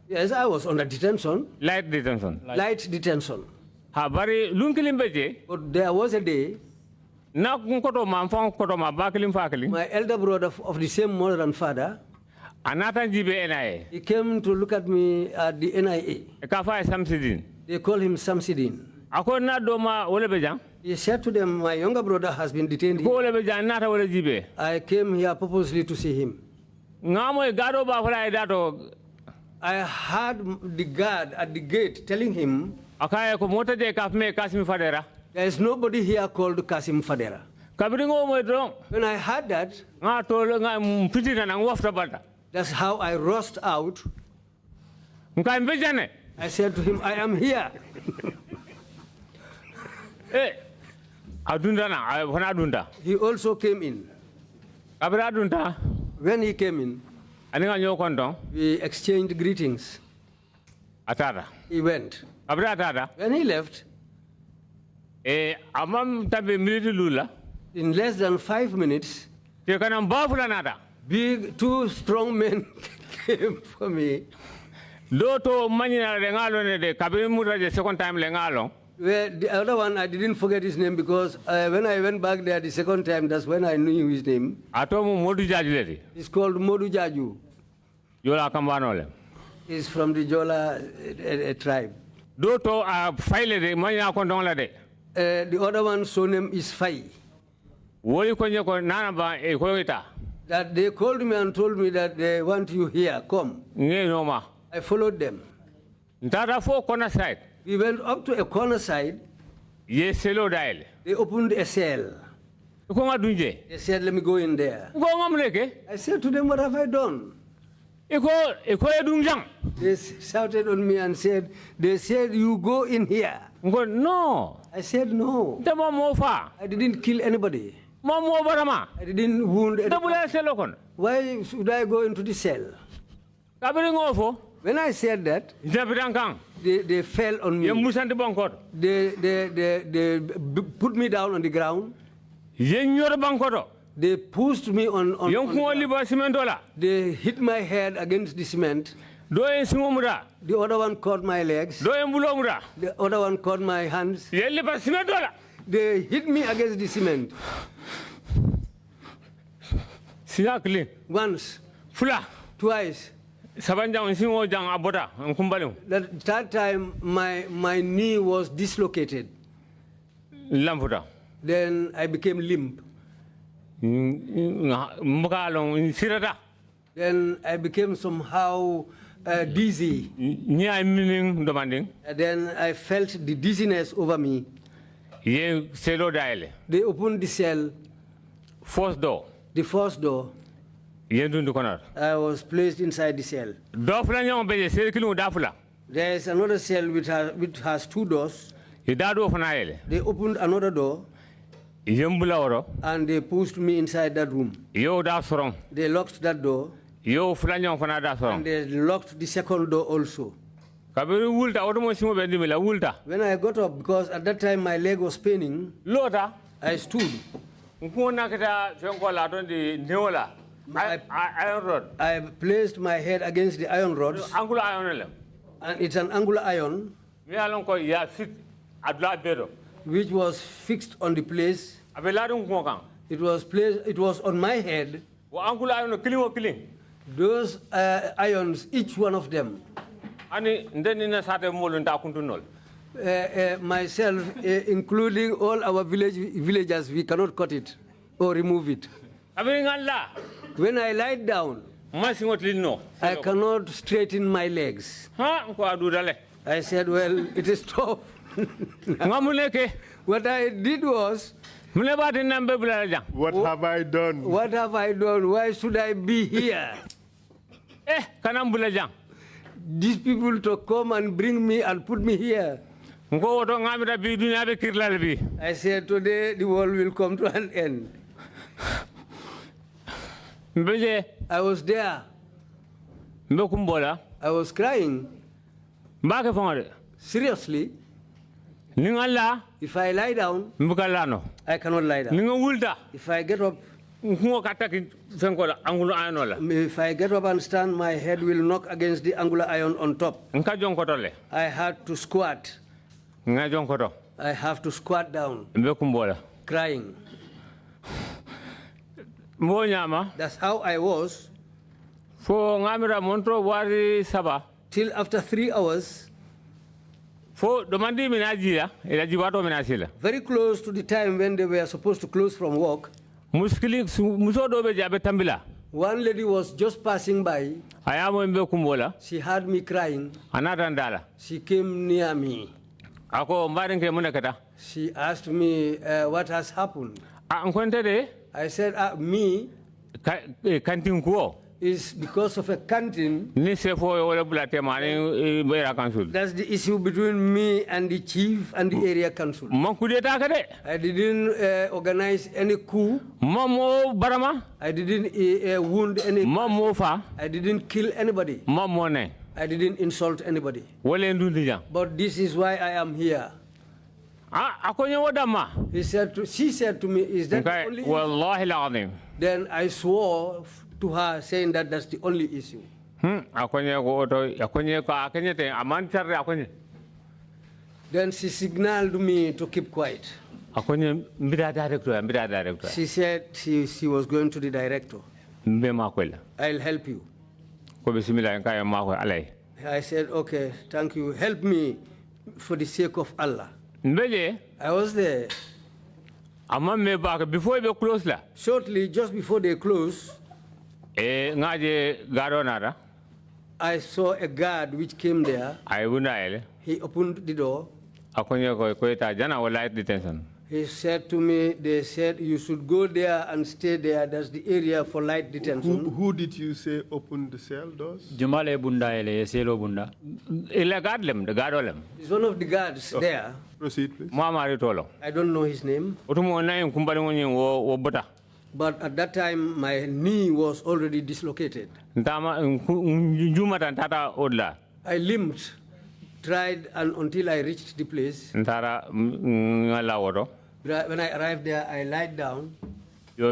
S3: yes, I was under detention.
S2: Light detention.
S3: Light detention.
S2: But
S3: there was a day, my elder brother of the same mother and father, he came to look at me at the NIA. They call him Samsidin. He said to them, my younger brother has been detained here. I came here purposely to see him. I heard the guard at the gate telling him, there is nobody here called Kassim Fadera. When I heard that, that's how I rushed out. I said to him, I am here. He also came in. When he came in, we exchanged greetings. He went. When he left, in less than 5 minutes, two strong men came for me. Well, the other one, I didn't forget his name because when I went back there the second time, that's when I knew his name. He's called Modu Jaju. He's from the Jola tribe. The other one's surname is Fai. That they called me and told me that they want you here, come. I followed them.
S2: Side.
S3: We went up to a corner side.
S2: Yes, hello, dial.
S3: They opened a cell. They said, let me go in there. I said to them, what have I done? They shouted on me and said, they said, you go in here.
S2: No.
S3: I said, no. I didn't kill anybody. I didn't wound anybody. Why should I go into the cell? When I said that, they fell on me. They put me down on the ground. They pushed me on they hit my head against the cement. The other one caught my legs. The other one caught my hands. They hit me against the cement. Once. Twice. That third time, my knee was dislocated. Then I became limp. Then I became somehow dizzy. Then I felt the dizziness over me. They opened the cell.
S2: First door.
S3: The first door. I was placed inside the cell. There is another cell which has two doors. They opened another door. And they pushed me inside that room. They locked that door. And they locked the second door also. When I got up, because at that time my leg was paining, I stood. I placed my head against the iron rods. And it's an angular iron which was fixed on the place. It was on my head. Those irons, each one of them. Myself, including all our villagers, we cannot cut it or remove it. When I lie down, I cannot straighten my legs. I said, well, it is tough. What I did was,
S1: what have I done?
S3: What have I done? Why should I be here? These people to come and bring me and put me here. I said, today the world will come to an end. I was there. I was crying. Seriously. If I lie down, I cannot lie down. If I get up, if I get up and stand, my head will knock against the angular iron on top. I had to squat. I have to squat down, crying. That's how I was. Till after 3 hours, very close to the time when they were supposed to close from work, one lady was just passing by. She heard me crying. She came near me. She asked me what has happened. I said, me, is because of a canteen. That's the issue between me and the chief and the area council. I didn't organize any coup. I didn't wound anybody. I didn't kill anybody. I didn't insult anybody. But this is why I am here. She said to me, is that the only issue? Then I swore to her, saying that that's the only issue. Then she signaled me to keep quiet. She said she was going to the director. I'll help you. I said, okay, thank you. Help me for the sake of Allah. I was there.
S2: Before they close,
S3: shortly, just before they closed,
S2: ngaje gado nada.
S3: I saw a guard which came there. He opened the door. He said to me, they said you should go there and stay there. That's the area for light detention.
S1: Who did you say opened the cell doors?
S4: Jumale bunda ele selo bunda.
S2: The guard.
S3: He's one of the guards there.
S1: Proceed, please.
S3: I don't know his name. But at that time, my knee was already dislocated. I limped, tried until I reached the place. When I arrived there, I lied down. I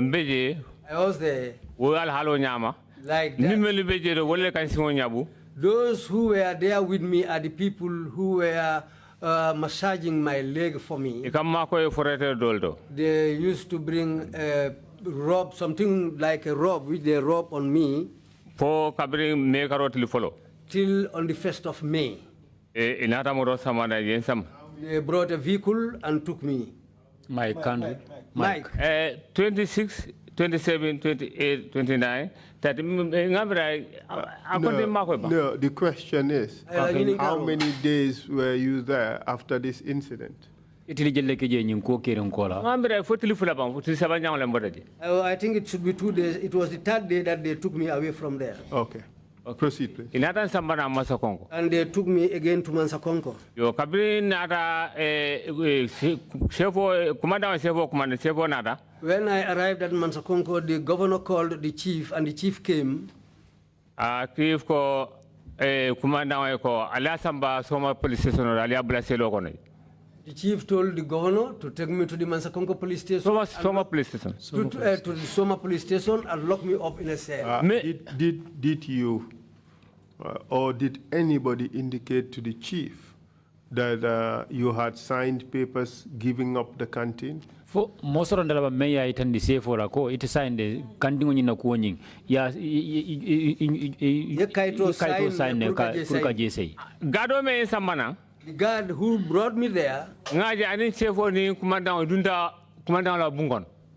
S3: was there. Like that. Those who were there with me are the people who were massaging my leg for me. They used to bring a robe, something like a robe, which they robe on me till on the 1st of May. They brought a vehicle and took me.
S4: Mike.
S2: 26, 27, 28, 29.
S1: No, the question is, how many days were you there after this incident?
S3: I think it should be 2 days. It was the 3rd day that they took me away from there.
S1: Okay. Proceed, please.
S3: And they took me again to Mansakonko. When I arrived at Mansakonko, the governor called the chief, and the chief came. The chief told the governor to take me to the Mansakonko police station.
S2: Soma police station.
S3: To the Soma police station and lock me up in a cell.
S1: Did you or did anybody indicate to the chief that you had signed papers giving up the canteen?
S4: For most of the mayor, it and the safe for a co, it signed the canteen in a coining. Yes,
S3: Kaito signed
S2: Gado me samana.
S3: The guard who brought me there,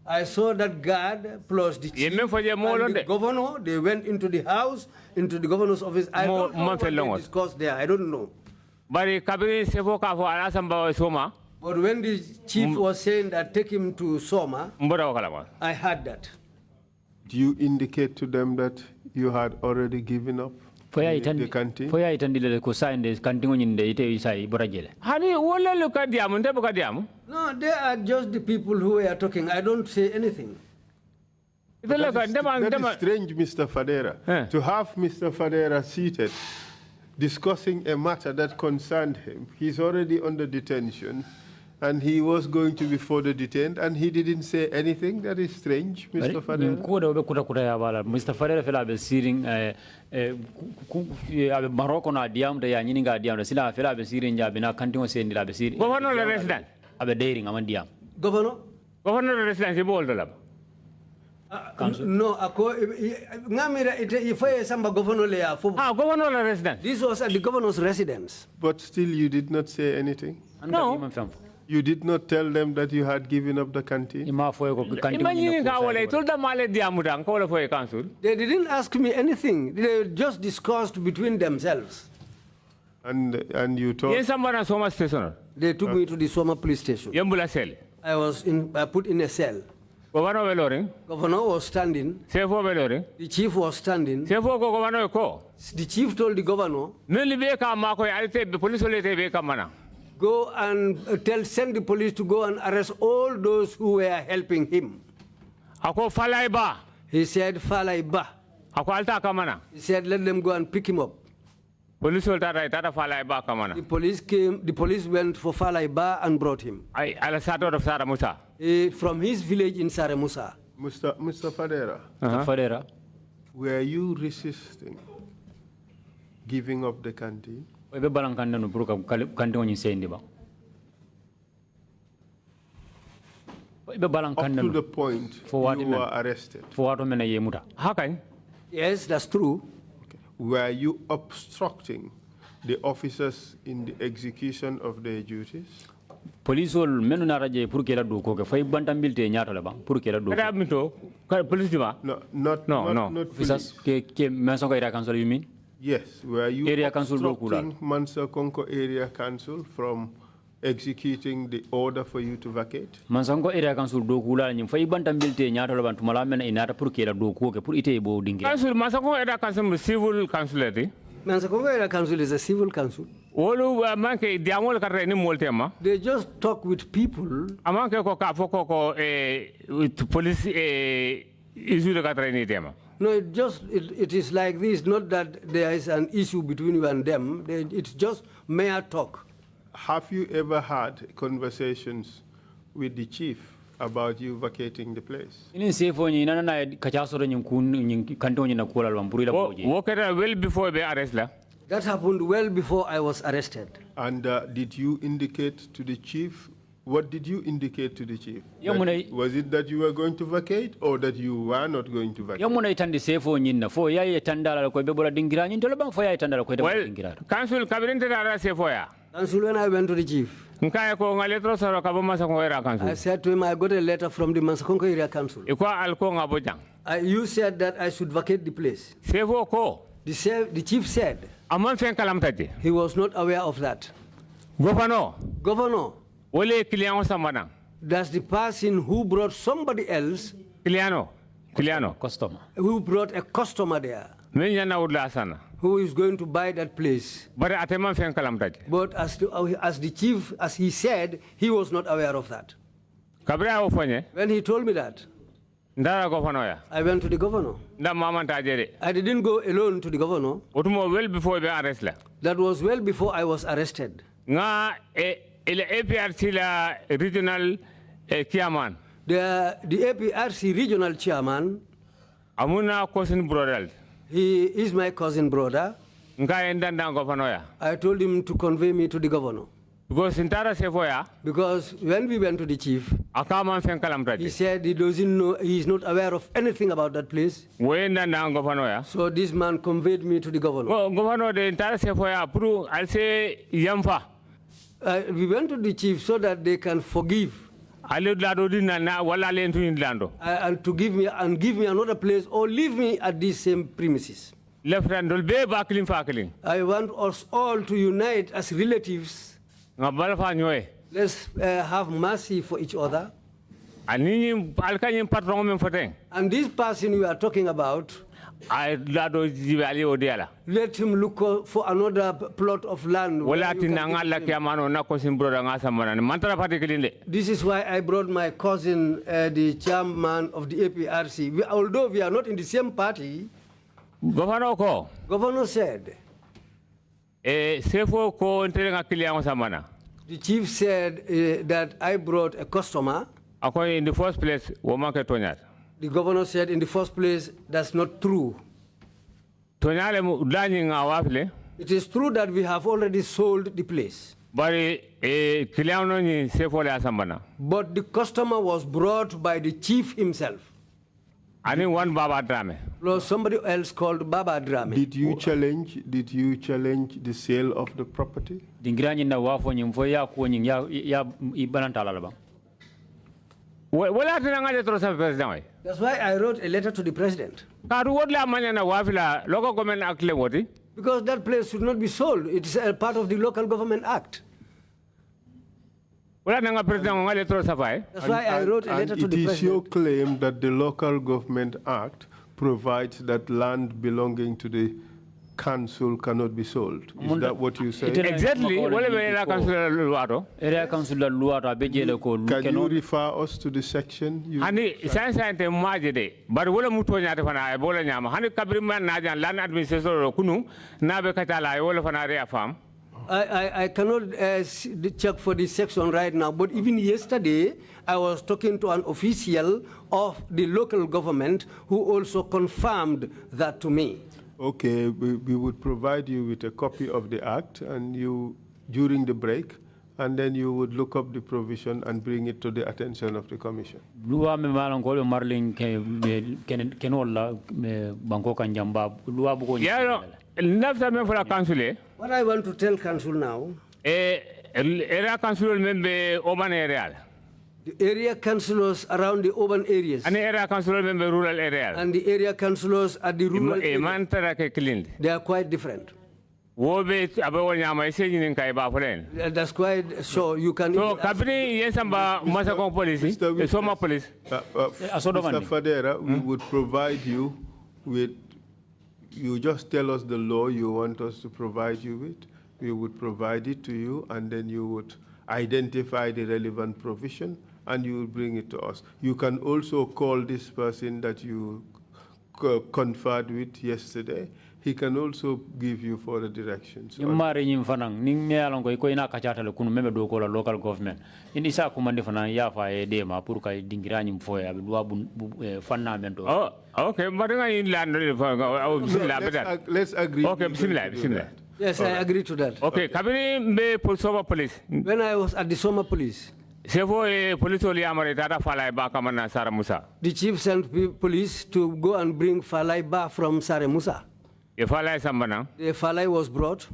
S3: I saw that guard plus the chief and the governor. They went into the house, into the governor's office. I don't know what they discussed there. I don't know. But when the chief was saying that take him to Soma, I heard that.
S1: Do you indicate to them that you had already given up? The canteen?
S3: No, they are just the people who are talking. I don't say anything.
S1: That is strange, Mr. Fadera, to have Mr. Fadera seated discussing a matter that concerned him. He's already under detention, and he was going to be further detained, and he didn't say anything. That is strange, Mr. Fadera.
S4: Mr. Fadera fela be siring Morocco na diam da ya nyini ga diam da sila fela be siring ja bina kantin se ndila be siring.
S2: Governor la resident.
S4: Abe daring aman diam.
S3: Governor
S2: la resident se bol dola.
S3: No, ako ngamira ite ifaye samba governor le ya fo.
S2: Governor la resident.
S3: This was at the governor's residence.
S1: But still you did not say anything?
S2: No.
S1: You did not tell them that you had given up the canteen?
S3: They didn't ask me anything. They just discussed between themselves.
S1: And you told?
S3: Yes, they took me to the Soma police station. I was put in a cell. Governor was standing. The chief was standing. The chief told the governor, go and send the police to go and arrest all those who were helping him. He said, Falaiba. He said, let them go and pick him up. The police came, the police went for Falaiba and brought him. From his village in Saramusa.
S1: Mr. Fadera.
S4: Fadera.
S1: Were you resisting giving up the canteen?
S4: Up to the
S1: point you were arrested.
S2: How can?
S3: Yes, that's true.
S1: Okay. Were you obstructing the officers in the execution of their duties?
S4: police ol menu na raje pour kela do ko ke fay bantambilte ñaata la ba pour kela do
S2: kada minto police dima
S1: No, not
S4: officers
S1: police.
S4: ke Mansonko area council you mean?
S1: Yes, were you
S4: Area council do
S1: obstructing Mansa Konko Area Council from executing the order for you to vacate?
S4: Mansonko area council do kula ñim fay bantambilte ñaata la ban tumala men inata pour kela do ko ke pour ite bo dingira.
S2: council Mansonko area council civil council ati
S3: Mansakongo Area Council is a civil council.
S2: wolu manke diamol ka ni moltema
S3: They just talk with people.
S2: amanke ko ka foko ko police issue ka ni tema.
S3: No, it is like this, not that there is an issue between you and them. It's just mere talk.
S1: Have you ever had conversations with the chief about you vacating the place?
S4: Ini sefo ni nana na kachaso re ñin kanto ñina kula lwan pour ila boje.
S2: Wo keta well before be arrest la.
S3: That happened well before I was arrested.
S1: And did you indicate to the chief? What did you indicate to the chief? Was it that you were going to vacate or that you were not going to vacate?
S4: Yamuna itandi sefo ñinna fo ya tandala ko be bola dingira ñin tolo bang fo ya tandala ko de dingira.
S2: Council kabirinte dara sefo ya.
S3: Council, when I went to the chief,
S2: Nkaya ko ngaletro soro ka Mansonko area council.
S3: I said to him, I got a letter from the Mansakongo Area Council.
S2: Iko alko ngabojang.
S3: You said that I should vacate the place.
S2: Sefo ko.
S3: The chief said
S2: Aman fen kalam taji.
S3: he was not aware of that.
S2: Governor.
S3: Governor,
S2: Wole client samana.
S3: that's the person who brought somebody else,
S2: Cliano.
S4: Customer.
S3: who brought a customer there,
S2: Men yana udla sana.
S3: who is going to buy that place.
S2: But ateman fen kalam taji.
S3: But as the chief, as he said, he was not aware of that.
S2: Kabra ofanye.
S3: When he told me that,
S2: Ndara governor ya.
S3: I went to the governor.
S2: Nda mama tajere.
S3: I didn't go alone to the governor.
S2: Otumo well before be arrest la.
S3: That was well before I was arrested.
S2: Nga ile APRC la regional chairman.
S3: The APRC regional chairman,
S2: Amuna cousin brother.
S3: he is my cousin brother.
S2: Nga endanda governor ya.
S3: I told him to convey me to the governor.
S2: Because intara sefo ya.
S3: Because when we went to the chief,
S2: Akaman fen kalam
S3: he
S2: taji.
S3: said he doesn't know, he is not aware of anything about that place.
S2: We endanda governor ya.
S3: So this man conveyed me to the governor.
S2: Governor de intara sefo ya puru alse yamfa.
S3: We went to the chief so that they can forgive
S2: Ale lado dina na wala le ntu indlando.
S3: and to give me another place or leave me at these same premises.
S2: Left hand dol be bakling fakling.
S3: I want us all to unite as relatives.
S2: Ngabal fa nyoy.
S3: Let's have mercy for each other.
S2: Anini alkanyi patron men foten.
S3: And this person we are talking about,
S2: Ay lado jibe ali odiala.
S3: let him look for another plot of land. where
S2: Wala
S3: you can
S2: tinanga
S3: give
S2: la
S3: him.
S2: kiamano na cousin brother nga samana. Mantara particularly.
S3: This is why I brought my cousin, the chairman of the APRC. Although we are not in the same party,
S2: Governor ko.
S3: governor said,
S2: Sefo ko intere nga kiliya samana.
S3: the chief said that I brought a customer.
S2: Ako in the first place woman ke tonyat.
S3: The governor said, in the first place, that's not true.
S2: Tonyale mu dani nga wafle.
S3: It is true that we have already sold the place.
S2: Bari kiliya no ni sefo le samana.
S3: But the customer was brought by the chief himself.
S2: Ani one baba drame.
S3: Plus somebody else called Baba Drame.
S1: Did you challenge the sale of the property?
S4: Dingira ñinna wafo ñim fo ya ko ñin ya ibalanta la ba.
S2: Wala tinanga de trosa president.
S3: That's why I wrote a letter to the president.
S2: Kadu wodla manya na wafila local government akle woti.
S3: Because that place should not be sold. It's a part of the Local Government Act.
S2: Wala nanga president ngale trosa fay.
S3: That's why I wrote a letter to the
S1: It is your
S3: president.
S1: claim that the Local Government Act provides that land belonging to the council cannot be sold. Is that what you say?
S2: Exactly. Wala be area council luato.
S4: Area council la loi to abejele ko
S1: Can you refer us to the section?
S2: Hani science te maje de. Bar wala muto nyaate fana ay bola nyama. Hani kabriman na jan land administrator kunu na be katala ay wala fana re afam.
S3: I cannot check for this section right now, but even yesterday, I was talking to an official of the local government who also confirmed that to me.
S1: Okay, we would provide you with a copy of the act and you, during the break, and then you would look up the provision and bring it to the attention of the commission.
S4: Loi me malan ko le marlin ken wala banko kan jamba loi bu ko
S2: Yeah, no. Nafsa me for la council.
S3: What I want to tell council now,
S2: area council member urban area.
S3: The area councillors around the urban areas.
S2: And the area council member rural area.
S3: And the area councillors at the rural areas. They are quite different. That's quite so you can.
S2: So, Kabini, yes, Masakong police, Soma police.
S1: Mr. Fadera, we would provide you with. You just tell us the law you want us to provide you with. We would provide it to you, and then you would identify the relevant provision, and you will bring it to us. You can also call this person that you conferred with yesterday. He can also give you further directions.
S4: Local government. In isa kumande fana ya fa de ma pour kay dingira nyim foya be do fundamental.
S2: Oh, okay, but in land
S1: let's agree.
S2: Okay, bismillah.
S3: Yes, I agree to that.
S2: Okay, Kabini me Soma police.
S3: When I was at the Soma police,
S2: the
S3: chief sent police to go and bring Falai Ba from Sare Musa. The Falai was brought.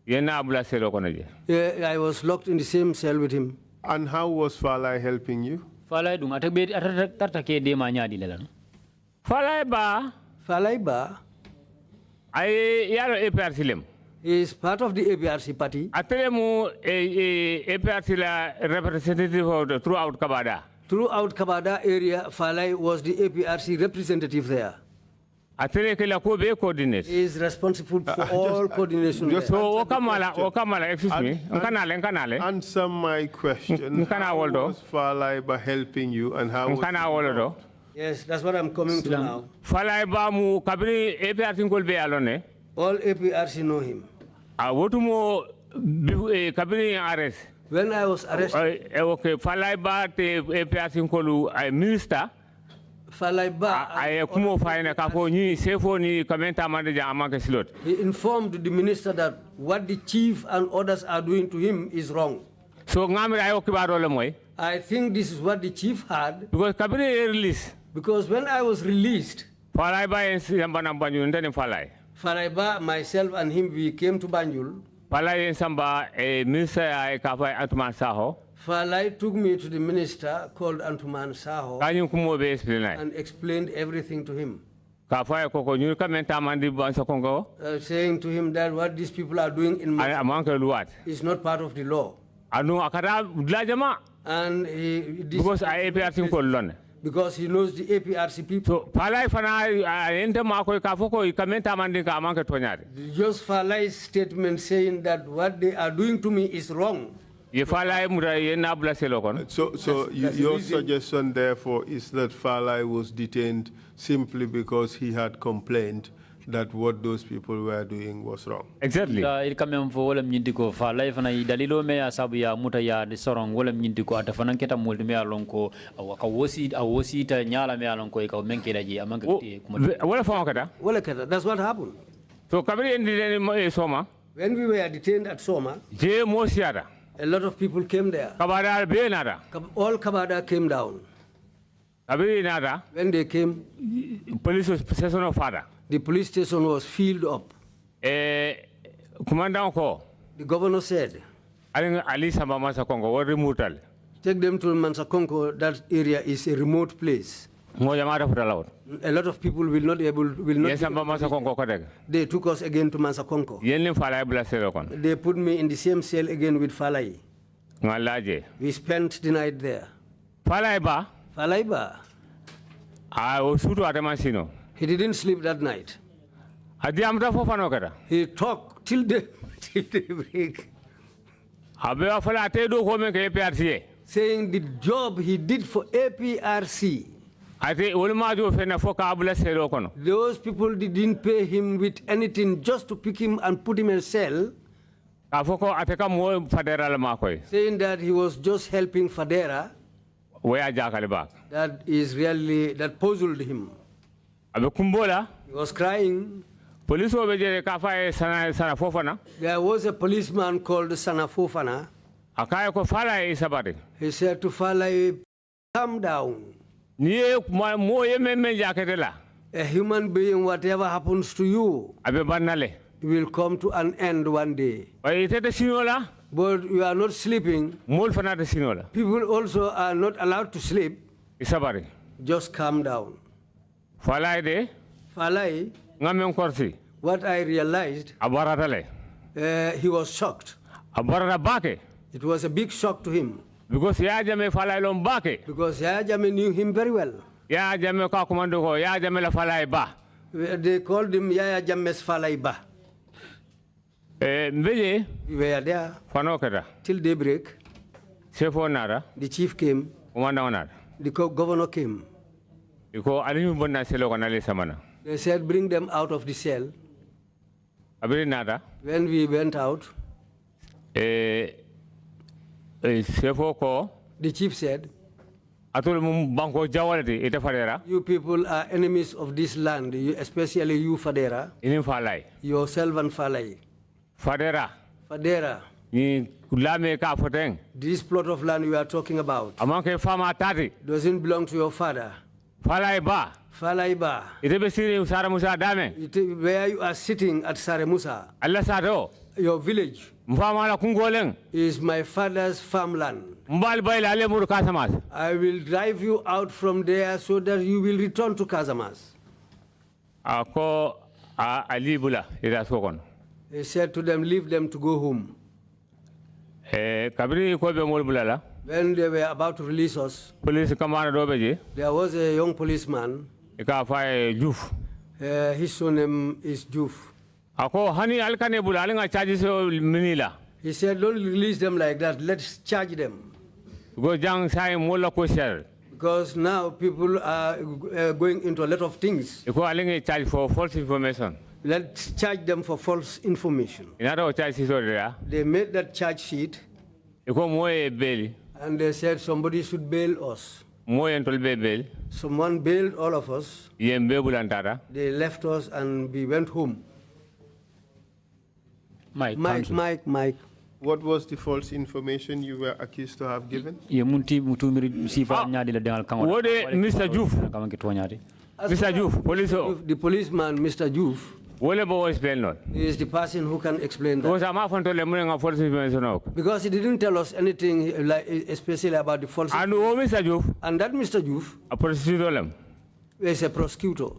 S3: I was locked in the same cell with him.
S1: And how was Falai helping you?
S4: Falai dung atake de manya dilelan.
S2: Falai Ba I yaro APRC
S3: he is part of the APRC party.
S2: Atelemu APRC la representative throughout Kabada.
S3: Throughout Kabada area, Falai was the APRC representative there. He is responsible for all coordination.
S2: So, Okamala, excuse me.
S1: Answer my question. How was Falai Ba helping you, and how was
S3: Yes, that's what I'm coming to now.
S2: Falai Ba mu kabri APRC ngolbe alone.
S3: All APRC know him. When I was arrested,
S2: okay, Falai Ba te APRC ngolu minister.
S3: Falai Ba
S2: he
S3: informed the minister that what the chief and others are doing to him is wrong.
S2: So
S3: I think this is what the chief had.
S2: Because
S3: Because when I was released,
S2: Falai
S3: Ba, myself and him, we came to Banjul. Falai took me to the minister called Antuman Saho and explained everything to him. Saying to him that what these people are doing in Mansa is not part of the law. And because he knows the APRC people. Just Falai's statement saying that what they are doing to me is wrong.
S1: So your suggestion, therefore, is that Falai was detained simply because he had complained that what those people were doing was wrong.
S2: Exactly.
S4: Il kamem fo wala nyindiko Falai fana dalilo me ya sabu ya muta ya de sorong wala nyindiko ata fana keta molde me alonko ka wosi ta nyala me alonko ka menke daji amanka
S2: wala fa kata.
S3: Wala kata. That's what happened.
S2: So kabiri ndi Soma.
S3: When we were detained at Soma,
S2: je mosiara.
S3: A lot of people came there.
S2: Kabada benada.
S3: All Kabada came down. When they came,
S2: police station of father.
S3: The police station was filled up. The governor said, take them to Mansakonko. That area is a remote place. A lot of people will not be able. They took us again to Mansakonko. They put me in the same cell again with Falai. We spent the night there. Falai Ba. He didn't sleep that night. He talked till daybreak. Saying the job he did for APRC. Those people didn't pay him with anything, just to pick him and put him in a cell. Saying that he was just helping Fadera. That is really, that puzzled him. He was crying. There was a policeman called Sanafofana. He said to Falai, calm down. A human being, whatever happens to you, will come to an end one day. But you are not sleeping.
S2: Mol fanata sinola.
S3: People also are not allowed to sleep.
S2: Isabari.
S3: Just calm down.
S2: Falai de.
S3: Falai.
S2: Ngamen korsi.
S3: What I realized.
S2: Abaratale.
S3: He was shocked.
S2: Abarata bake.
S3: It was a big shock to him.
S2: Because Yaya Jammeh falai lom bake.
S3: Because Yaya Jammeh knew him very well.
S2: Yaya Jammeh ka commando ko Yaya Jammeh la falai ba.
S3: They called him Yaya Jammeh's falai ba.
S2: We
S3: were there till daybreak. The chief came. The governor came. They said, bring them out of the cell. When we went out, the chief said, you people are enemies of this land, especially you, Fadera. Yourself and Falai.
S2: Fadera. This
S3: plot of land you are talking about doesn't belong to your father. Falai ba. Where you are sitting at Saremusa, your village, is my father's farmland. I will drive you out from there so that you will return to Casamas. He said to them, leave them to go home. When they were about to release us, there was a young policeman. His name is Juf. He said, don't release them like that. Let's charge them. Because now people are going into a lot of things.
S2: For false information.
S3: Let's charge them for false information. They made that charge sheet. And they said somebody should bail us. Someone bailed all of us. They left us and we went home. Mike.
S1: What was the false information you were accused to have given?
S2: Mr. Juf, police.
S3: The policeman, Mr. Juf, he is the person who can explain that. Because he didn't tell us anything, especially about the false information. And that Mr. Juf is a prosecutor.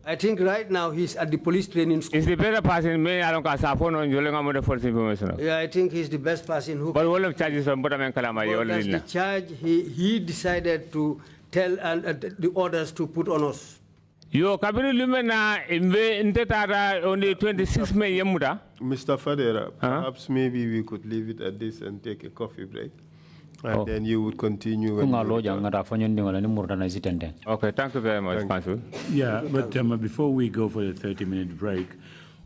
S3: I think right now he's at the police training school.
S2: Is the better person
S3: Yeah, I think he's the best person who can.
S2: But charges on
S3: that's the charge he decided to tell and the orders to put on us.
S2: Yo kabiri lumena imbe ntetara only 26 May yemuda.
S1: Mr. Fadera, perhaps maybe we could leave it at this and take a coffee break. And then you would continue. When
S2: okay, thank you very much, Council.
S5: Yeah, but before we go for the 30-minute break,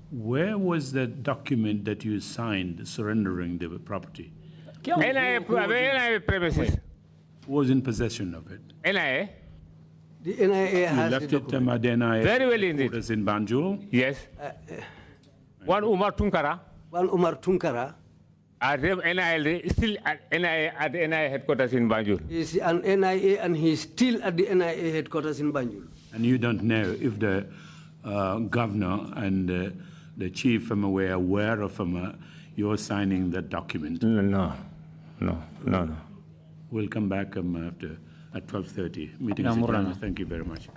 S5: where was the document that you signed surrendering the property?
S2: NIA premises.
S5: Who was in possession of it?
S2: NIA.
S3: The NIA has
S5: left
S3: the
S5: it the NIA.
S2: Very well indeed.
S5: Was in Banjul?
S2: Yes. One Umar Tunkara. NIA still at the NIA headquarters in Banjul.
S3: He's an NIA and he's still at the NIA headquarters in Banjul.
S5: And you don't know if the governor and the chief were aware of your signing that document?
S2: No.
S5: We'll come back after at 12:30. Meeting is adjourned. Thank you very much.